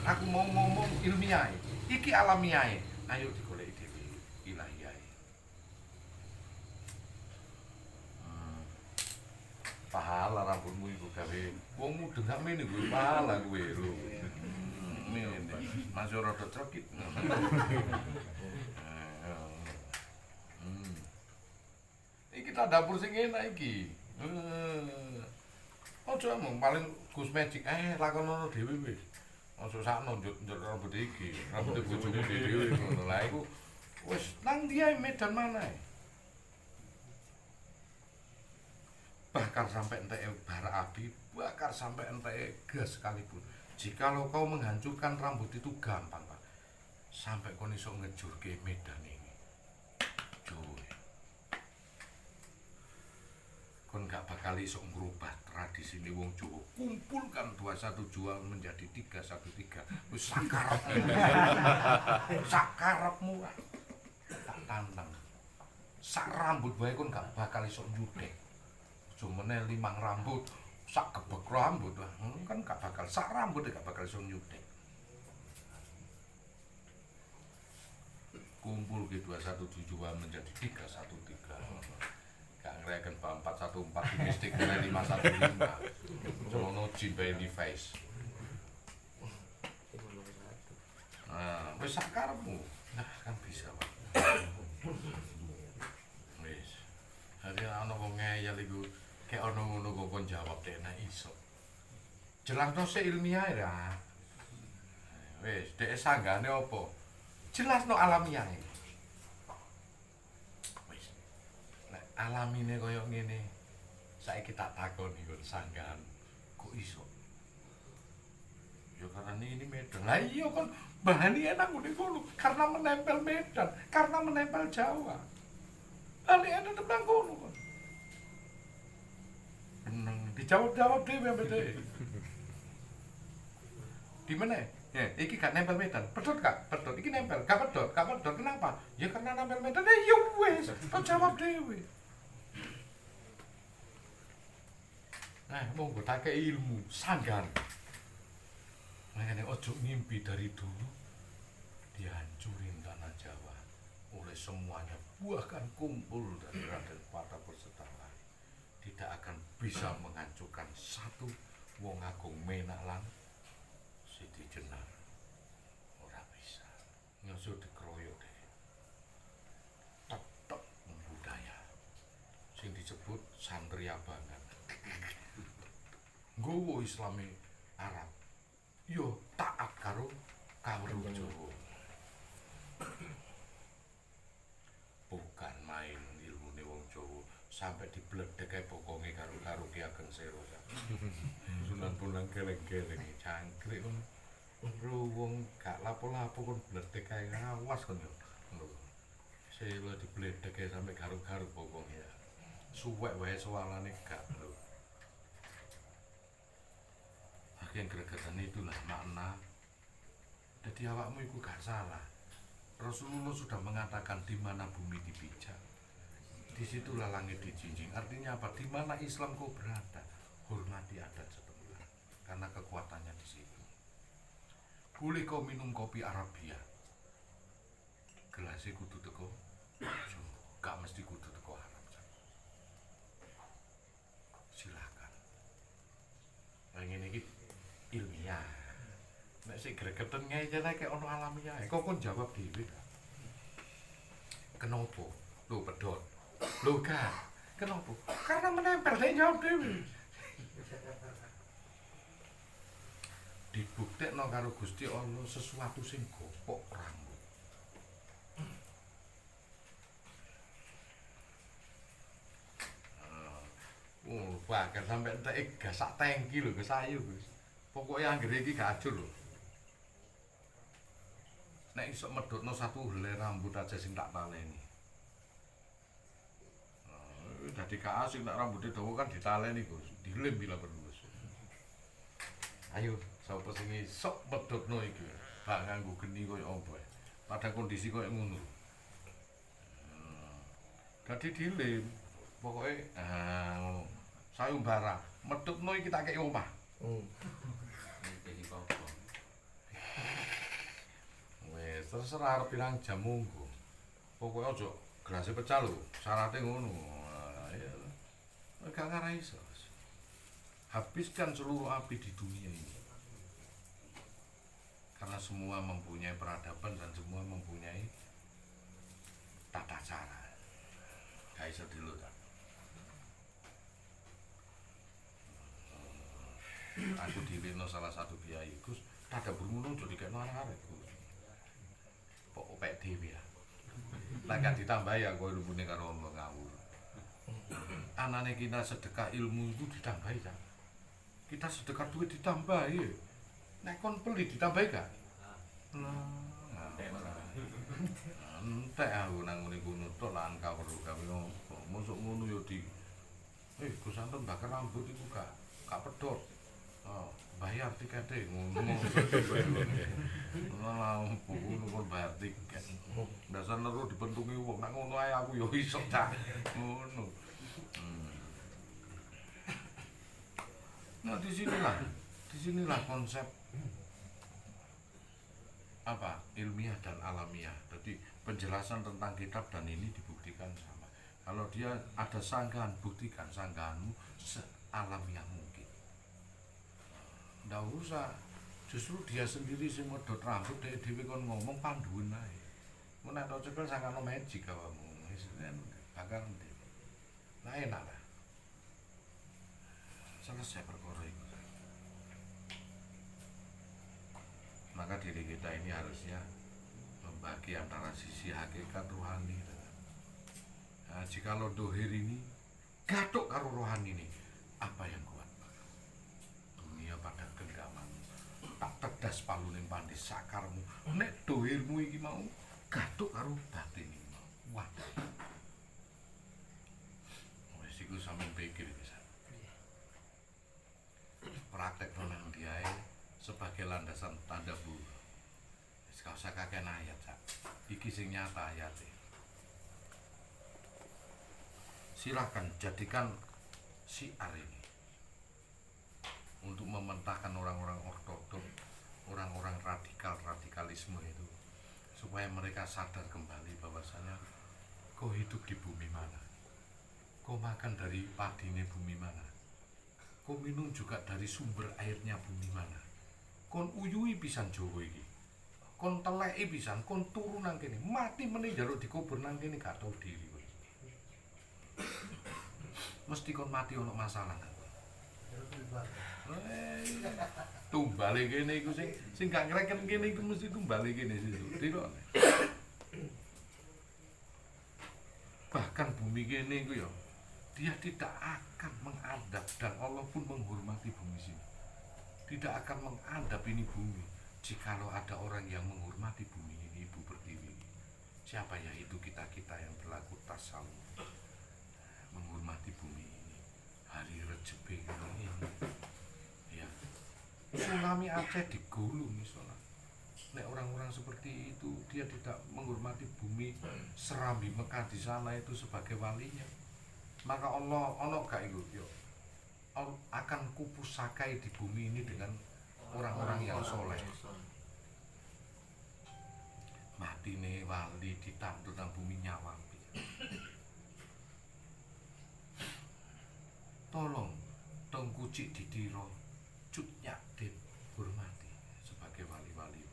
Aku mau ngomong ilmiah, iki alamiah. Ayo digoleki dhewe ilahiyah. Pahala rambutmu iku gawe wong mudeng sak mene kuwi pahala kuwi lho. Mene masuk rada cekit. Iki tak dapur sing enak iki. Ojo mung paling Gus Magic lakonono dhewe wis. Ojo sakno njur rambut iki, rambut bojomu dhewe ngono. Lah iku wis nang dia medan mana? Bakar sampai entek bara api, bakar sampai entek gas sekalipun. Jikalau kau menghancurkan rambut itu gampang, Pak. Sampai kau iso ngejurke medan ini. Joe. kon gak bakal iso ngrubah tradisi ini wong Jawa. Kumpulkan 212 menjadi 313. Wis sakarepmu. Sakarepmu tak tantang. Sak rambut wae kon gak bakal iso nyudek. Aja meneh 5 rambut, sak gebek rambut lah. Kan gak bakal sak rambut gak bakal iso nyudek. Kumpul ke 217 menjadi 313. Gak ngereken 414 mistik kena 515. Jono jimbe Levi's. Nah, wis sak karepmu. Nah, kan bisa, Pak. Wis. Hari ana wong ngeyel iku kek ana ngono kok kon jawab dene iso. Jelasno sik ilmiah ya. Wis, dhek sanggane apa? Jelasno alamiah. Wis. Nek alamine kaya ngene, saiki tak takoni kon sanggan. Kok iso? Ya karena ini Medan. Lah iya kan bahani enak ngono karena menempel Medan, karena menempel Jawa. Ali ada tentang kono kan. Meneng dijawab-jawab dhewe mbete. Di mana? Ya, iki gak nempel Medan. Pedot gak? Pedot. Iki nempel. Gak pedot. Gak pedot. Kenapa? Ya karena nempel Medan. Ya wis, kok jawab dhewe. Nah, monggo tak kei ilmu sanggan. Makanya ojo ngimpi dari dulu dihancurin tanah Jawa oleh semuanya bahkan kumpul dari Raden Fata berserta lain tidak akan bisa menghancurkan satu wong agung Menak Siti Jenar ora bisa nyusul dikeroyok deh tetep budaya sing disebut santri abangan nggowo Islami Arab yo taat karo kawruh Jawa. Bukan main ilmune wong Jawa sampai dibledek kae bokonge karo Ki Ageng Sero. Sunan Bonang geleng-geleng cangkrik kon. Wong gak lapo-lapo kon bledek kae awas kon yo. Selo dibledek kae sampai karo bokonge. Suwek wae soalane gak lho. Yang gregetan itulah makna. Jadi awakmu itu gak salah. Rasulullah sudah mengatakan di mana bumi dipijak, disitulah langit dijinjing. Artinya apa? Di mana Islam kau berada, hormati adat setempat, karena kekuatannya di situ. Boleh kau minum kopi Arabia, gelasnya kudu teko, gak mesti kudu teko Arab. Silakan. Nah ini ilmiah. Nek sik gregetan ngene kayak ono alamiah. Kok kon jawab dhewe. Kenapa? Lho pedot. Lho gak. Kenapa? Karena menempel saya jawab dhewe. Dibuktekno karo Gusti Allah sesuatu sing gopok rambut. Bahkan sampai entek gas sak tangki lho ke sayu, Gus. Pokoknya anggere iki gak ajur lho. Nek iso medhotno satu helai rambut aja sing tak taleni. Dadi gak asik nek rambutnya dawa kan ditaleni, Gus. Dilem bila perlu. Ayo, sapa sing iso medhotno iki? Bak nganggo geni koyo apa. Pada kondisi koyo ngono. Dadi dilem. Pokoke ngono. Sayembara, medhotno iki tak kei omah. Wes terserah arep pirang jam monggo. Pokoke aja gelasé pecah lho, syaratnya ngono. Ya. Gak ngarah iso. Habiskan seluruh api di dunia ini. Karena semua mempunyai peradaban dan semua mempunyai tata cara. Gak iso dilutak. Aku dilino salah satu kiai Gus, ada bermuno jadi kayak arek-arek Gus. Pok opek dhewe ya. Lah gak ditambahi ya kowe rupune karo wong ngawur. Anane kita sedekah ilmu itu ditambahi kan. Kita sedekah duit ditambahi. Nek kon beli ditambahi gak? Lah. Entek aku nang ngene kono tok lan kawruh gawe opo. Mosok ngono yo di Gus Anton bakar rambut itu gak pedot. Oh, bayar tiketnya ngono. Lampu ngono kon bayar tiket. Dasar neru dipentungi wong nak ngono ae aku yo iso cah. Ngono. Nah, disinilah konsep apa ilmiah dan alamiah. Jadi penjelasan tentang kitab dan ini dibuktikan sama. Kalau dia ada sanggahan, buktikan sanggahanmu sealamiah mungkin. Nggak usah, justru dia sendiri sing medhot rambut dhek dhewe kon ngomong panduan ae. Mun nek cekel sangkano magic awakmu. Wis bakal ndi. Nah enak lah. Selesai perkara itu. Maka diri kita ini harusnya membagi antara sisi hakikat rohani. Nah, jika lo dohir ini gatuk karo rohani ini, apa yang kuat? Dunia pada genggaman, tak tedas paluning pandis sakarmu. Nek dohirmu iki mau gatuk karo batin iki mau. Wah. Wis iku sampeyan pikir bisa. Praktek nang diae sebagai landasan tanda bulu. Wis gak usah kakek ayat, Cak. Iki sing nyata ayate. Silakan jadikan syiar ini untuk mementahkan orang-orang ortodok, orang-orang radikalisme itu, supaya mereka sadar kembali bahwasanya kau hidup di bumi mana, kau makan dari padine bumi mana, kau minum juga dari sumber airnya bumi mana, kon uyui pisan Jawa iki, kon teleki pisan, kon turu nang kene, mati meneh njaluk dikubur nang kene gak tau diri. Mesti kon mati ono masalah. Tumbale kene iku sing gak ngreken kene iku mesti tumbale kene sesuk. Bahkan bumi kene iku ya, dia tidak akan mengadab dan Allah pun menghormati bumi sini. Tidak akan mengadab ini bumi jikalau ada orang yang menghormati bumi ini, Ibu Pertiwi. Siapa ya itu kita-kita yang berlaku tasawuf, menghormati bumi ini, hari Rejebe ini, ya. Tsunami Aceh digulung misalnya. Nek orang-orang seperti itu dia tidak menghormati bumi Serambi Mekah di sana itu sebagai walinya, maka Allah gak itu yo akan kupusakai di bumi ini dengan orang-orang yang soleh. Mati nih wali ditandur nang bumi nyawang. Tolong Tengku Cik Didiro, Cut Nyadin hormati sebagai wali-wali.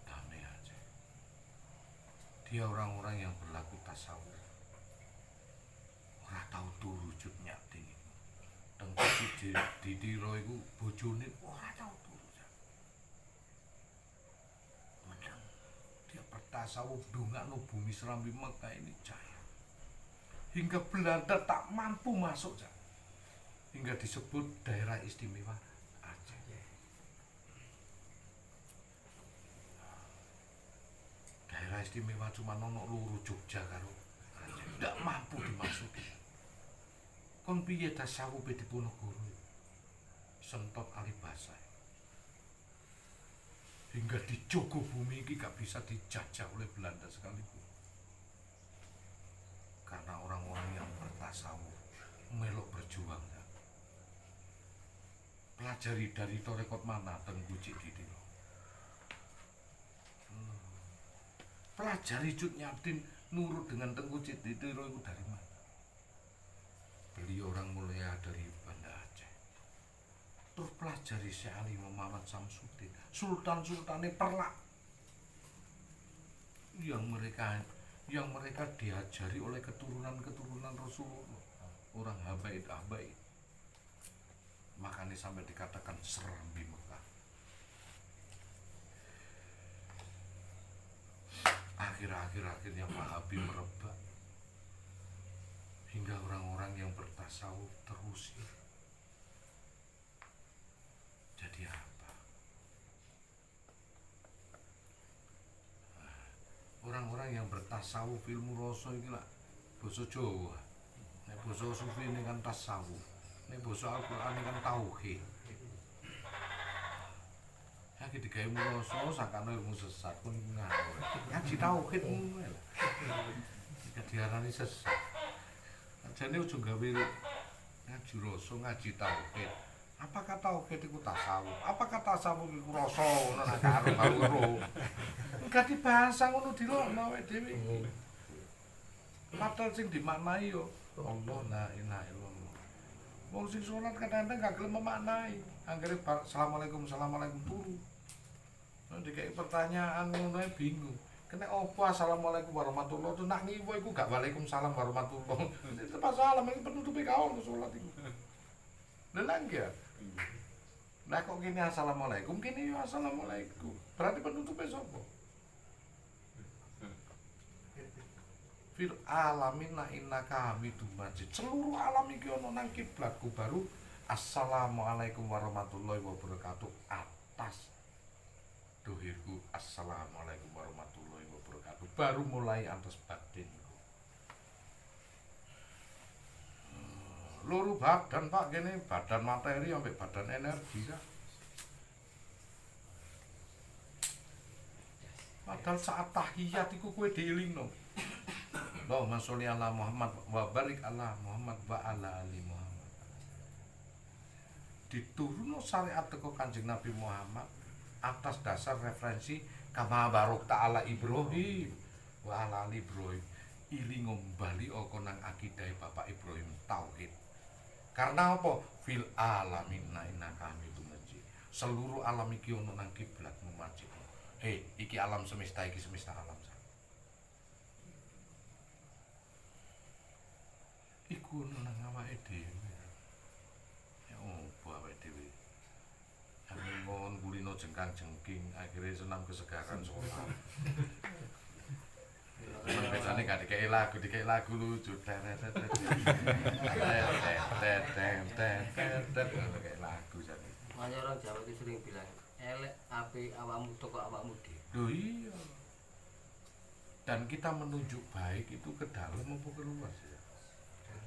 Damai aja. Dia orang-orang yang berlaku tasawuf. Ora tahu turu Cut Nyadin. Tengku Cik Didiro itu bojone ora tahu turu. Menang. Dia bertasawuf dongakno bumi Serambi Mekah ini jaya. Hingga Belanda tak mampu masuk, hingga disebut daerah istimewa Aceh. Daerah istimewa cuma ono loro Jogja karo Aceh, tidak mampu dimasuki. Kon piye tasawuf di Diponegoro, Sentot Alibasai, hingga di Jogo bumi ini gak bisa dijajah oleh Belanda sekalipun. Karena orang-orang yang bertasawuf melok berjuang ya. Pelajari dari torekot mana Tengku Cik Didiro. Pelajari Cut Nyadin nurut dengan Tengku Cik Didiro itu dari mana? Beliau orang mulia dari Banda Aceh. Terus pelajari Syekh Ali Muhammad Samsudin, sultan-sultannya Perlak, yang mereka diajari oleh keturunan Rasulullah, orang habaib. Makanya sampai dikatakan Serambi Mekah. Akhirnya Wahabi merebak hingga orang-orang yang bertasawuf terusir. Jadi apa? Orang-orang yang bertasawuf ilmu rasa iki lah basa Jawa. Nek basa sufi ini kan tasawuf. Nek basa Al-Qur'an ini kan tauhid. Iki digawe muroso sakane ilmu sesat pun ngawur. Ngaji tauhid ngono lho. Iki diarani sesat. Jane ojo gawe ngaji rasa ngaji tauhid. Apakah tauhid iku tasawuf? Apakah tasawuf iku rasa ngono nek karo. Enggak dibahasa ngono dilokno awake dhewe iki. Padahal sing dimaknai yo Allah la ilaha illallah. Wong sing salat kadang-kadang gak gelem memaknai. Anggere assalamualaikum turu. Nek dikai pertanyaan ngono bingung. Kena opo assalamualaikum warahmatullahi wabarakatuh. Nak ngiwo iku gak waalaikumsalam warahmatullahi. Itu pas salam iki penutupe kaon salat iku. Lha nggih. Nah kok gini assalamualaikum, gini yo assalamualaikum. Berarti penutupnya sapa? Fil alamin la innaka hamidum majid. Seluruh alam iki ana nang kiblatku baru assalamualaikum warahmatullahi wabarakatuh atas dohirku assalamualaikum warahmatullahi wabarakatuh baru mulai atas batinku. Loro badan Pak gini badan materi sampai badan energi kan. Padahal saat tahiyat iku kowe dielingno. Allahumma sholli ala Muhammad wa barik ala Muhammad wa ala ali Muhammad. Diturunno syariat teko Kanjeng Nabi Muhammad atas dasar referensi kama barok ta'ala Ibrahim wa ala ali Ibrahim. Ili ngombali oko nang akidah Bapak Ibrahim tauhid. Karena apa? Fil alamin innaka hamidum majid. Seluruh alam iki ono nang kiblatmu majid. Iki alam semesta iki semesta alam. Iku ono nang awake dhewe. Ya opo awake dhewe. Amun kulino jengkang-jengking akhirnya senam kesegaran sholat. Biasanya gak dikei lagu lucu. Kayak lagu jadi. Makanya orang Jawa itu sering bilang, elek api awakmu toko awakmu dhewe. Loh iya. Dan kita menunjuk baik itu ke dalam maupun ke luar sih.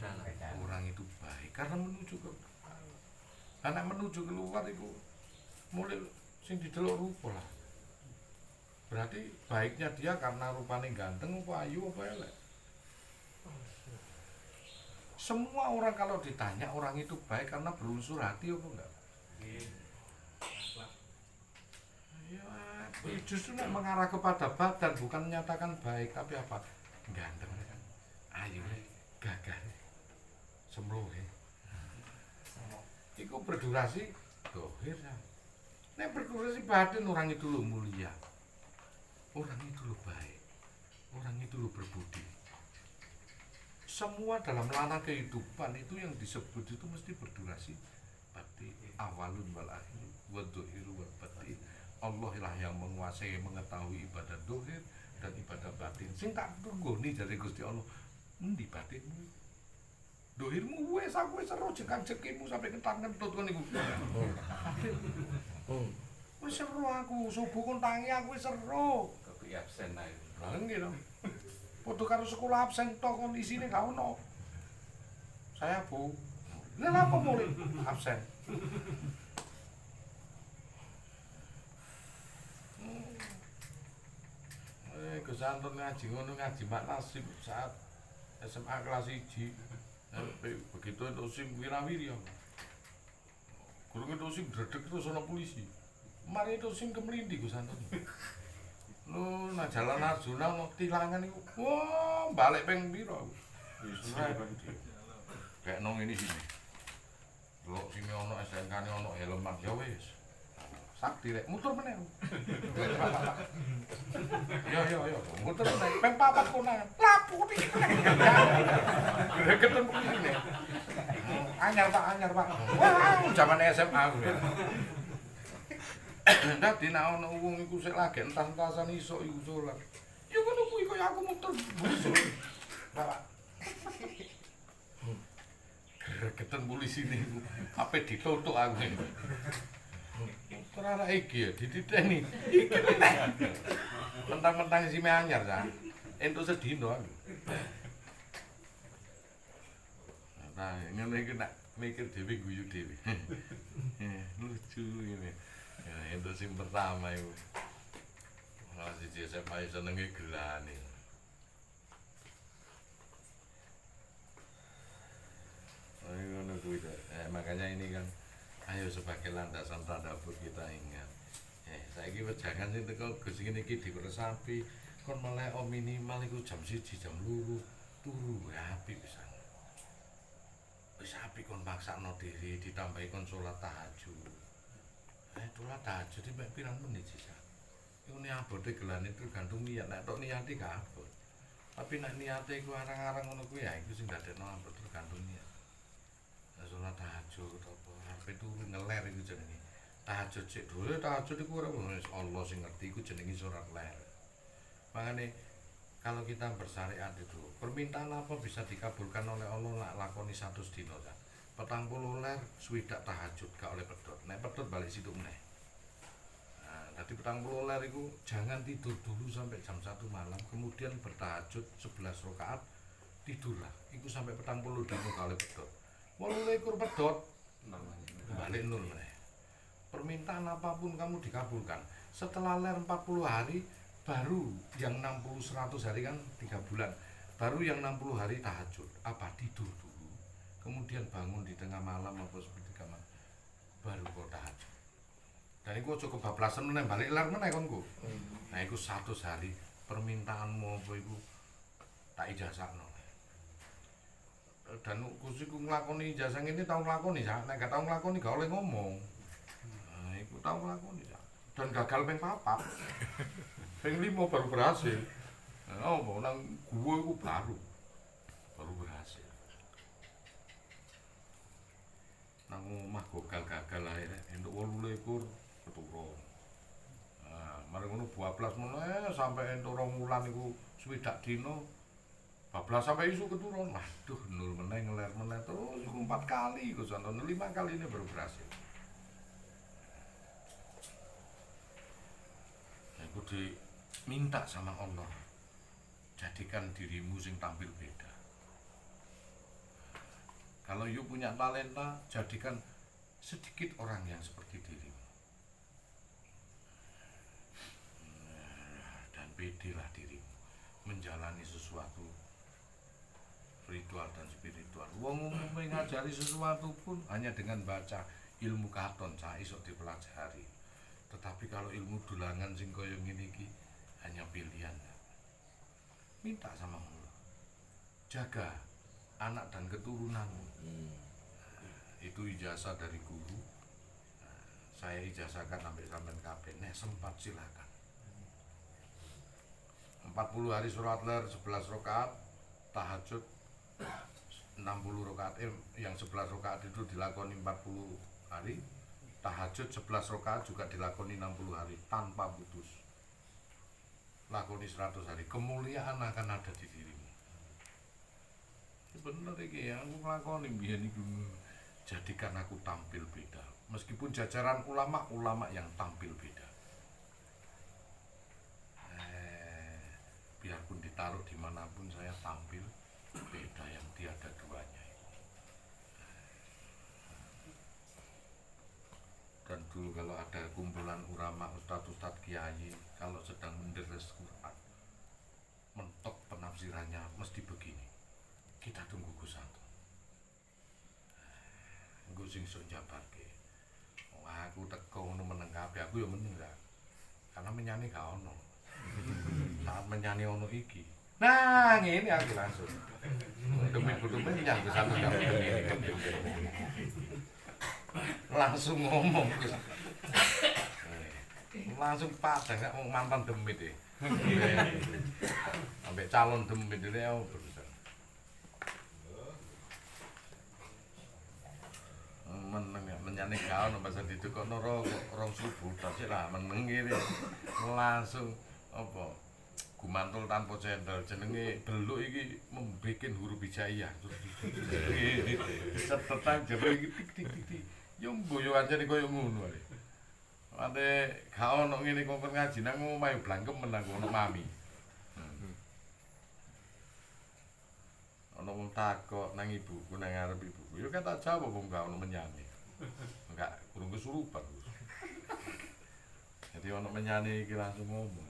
Dalam. Orang itu baik karena menuju ke dalam. Karena menuju ke luar itu mulai sing didelok rupa lah. Berarti baiknya dia karena rupanya ganteng apa ayu apa elek. Semua orang kalau ditanya orang itu baik karena berunsur hati apa enggak? Ya, justru mengarah kepada badan bukan menyatakan baik tapi apa? Ganteng kan, ayu, gagah, semluh. Iku berdurasi dohir. Nek berdurasi batin orang itu lo mulia. Orang itu lo baik, orang itu lo berbudi. Semua dalam lana kehidupan itu yang disebut itu mesti berdurasi batin. Awalun wal akhir, wa dhuhiru wal batin. Allah lah yang menguasai mengetahui ibadah dohir dan ibadah batin. Sing tak tunggoni dari Gusti Allah, endi batinmu? Dohirmu wis aku wis ero jengkang-jengkimu sampai kentang-kentut kon niku. Wis ero aku, subuh kon tangi aku wis ero. Tapi absen ae. Lah nggih to. Padha karo sekolah absen tok kon isine gak ono. Saya Bu. Lah apa mulai absen? Gus Anton ngaji ngono ngaji mak nasib saat SMA kelas 1. Begitu itu SIM wirawiri ya. Gurung itu SIM dredeg terus ana polisi. Mari itu SIM kemelindi Gus Anton. Lu nang jalan Arjuna mau tilangan iku. Wah, balik ping piro aku. Kayak nong ini sini. Delok sini ono SNK-ne ono helman ya wis. Sakti rek muter meneh. Yo, muter meneh. Ping 4 konangan. Lapu iki. Gregetan polisi. Anyar Pak. Wah, zaman SMA aku. Dadi nek ana wong iku sik lagi entas-entasan iso iku salat. Ya ngono kuwi kaya aku muter busuk. Pak. Gregetan polisi niku. Ape ditutuk aku. Ora iki ya dititeni. Iki meneh. Mentang-mentang si anyar ta. Entuk sedina aku. Nah, ngono iku nak mikir dhewe guyu dhewe. Lucu ini. Ya, itu sing pertama iku. Malah siji SMA senenge gelane. Oh, ngono kuwi to. Makanya ini kan ayo sebagai landasan tadabur kita ingat. Saiki wejangan sing teko Gus ngene iki diresapi kon melek minimal iku jam 1 jam 2 turu apik pisan. Wis apik kon maksakno diri ditambahi kon salat tahajud. Salat tahajud iki mek pirang menit sih. Iku nek abote gelane tergantung niat, nek tok niate gak abot. Tapi nek niate iku arang-arang ngono kuwi ya iku sing dadekno abot tergantung niat. Salat tahajud apa ape turu ngeler iku jenenge. Tahajud sik dhewe tahajud iku ora wis Allah sing ngerti iku jenenge surat ler. Makane kalau kita bersyariat itu permintaan apa bisa dikabulkan oleh Allah nak lakoni 100 dina kan. 40 ler swidak tahajud gak oleh pedhot. Nek pedhot balik situ meneh. Tadi 40 ler itu jangan tidur dulu sampai jam 1 malam, kemudian bertahajud 11 rakaat, tidurlah. Itu sampai 40 dino kali pedot. 28 pedot, balik nol meneh. Permintaan apapun kamu dikabulkan. Setelah ler 40 hari, baru yang 60 100 hari kan 3 bulan. Baru yang 60 hari tahajud. Apa tidur dulu. Kemudian bangun di tengah malam apa seperti kamar. Baru kau tahajud. Dan iku aja kebablasan meneh balik lar meneh konku. Nah iku 100 hari permintaanmu apa iku tak ijazahno. Dan Gus iku nglakoni ijazah ngene tau nglakoni ya, nek gak tau nglakoni gak oleh ngomong. Nah iku tau nglakoni ya. Dan gagal ping 4. Ping 5 baru berhasil. Nah, apa nang gua iku baru berhasil. Nang omah gagal akhirnya entuk 28 keturun. Nah, mari ngono 12 meneh sampai entuk 2 wulan iku swidak dina. 12 sampai isu keturun. Waduh, nul meneh ngeler meneh terus iku 4 kali Gus Anton 5 kali ini baru berhasil. Aku diminta sama Allah jadikan dirimu sing tampil beda. Kalau you punya talenta, jadikan sedikit orang yang seperti dirimu. Dan bedelah dirimu menjalani sesuatu ritual dan spiritual. Wong umum ngajari sesuatu pun hanya dengan baca ilmu katon cah iso dipelajari. Tetapi kalau ilmu dulangan sing kaya ngene iki hanya pilihan. Minta sama Allah. Jaga anak dan keturunanmu. Itu ijazah dari guru. Saya ijazahkan sampai sampean kabeh. Nek sempat silakan. 40 hari sholat ler 11 rakaat, tahajud 60 rakaat. Yang 11 rakaat itu dilakoni 40 hari. Tahajud 11 rakaat juga dilakoni 60 hari tanpa putus. Lakoni 100 hari. Kemuliaan akan ada di dirimu. Bener iki ya, aku nglakoni mbiyen iku jadikan aku tampil beda. Meskipun jajaran ulama yang tampil beda. Biarpun ditaruh dimanapun saya tampil beda yang tiada duanya. Dan dulu kalau ada kumpulan ulama, ustadz kiai, kalau sedang menderes Quran, mentok penafsirannya mesti begini. Kita tunggu Gus Anton. Engko sing iso njabarke. Wah, aku teko ngono meneng kabeh, aku ya meneng ra. Karena menyani gak ono. Saat menyani ono iki. Nah, ngene aku langsung. Demi nyang Gus Anton gak ngene. Langsung ngomong Gus. Langsung padang gak mau mantan demit e. Ambek calon demit dhewe berusaha. Meneng ya menyane gak ono pasal ditukono rong subuh tapi lah meneng ngene langsung apa gumantul tanpa cendol jenenge beluk iki membikin huruf hijaiyah setetan jero iki tik tik tik yo mboyo ancene koyo ngono ae ate gak ono ngene kok ngaji nang omahe blangkem menang ono mami ana wong takok nang ibuku nang ngarep ibuku. Ya kan tak jawab wong gak ono menyane. Enggak kurang kesurupan. Jadi ana menyane iki langsung ngomong.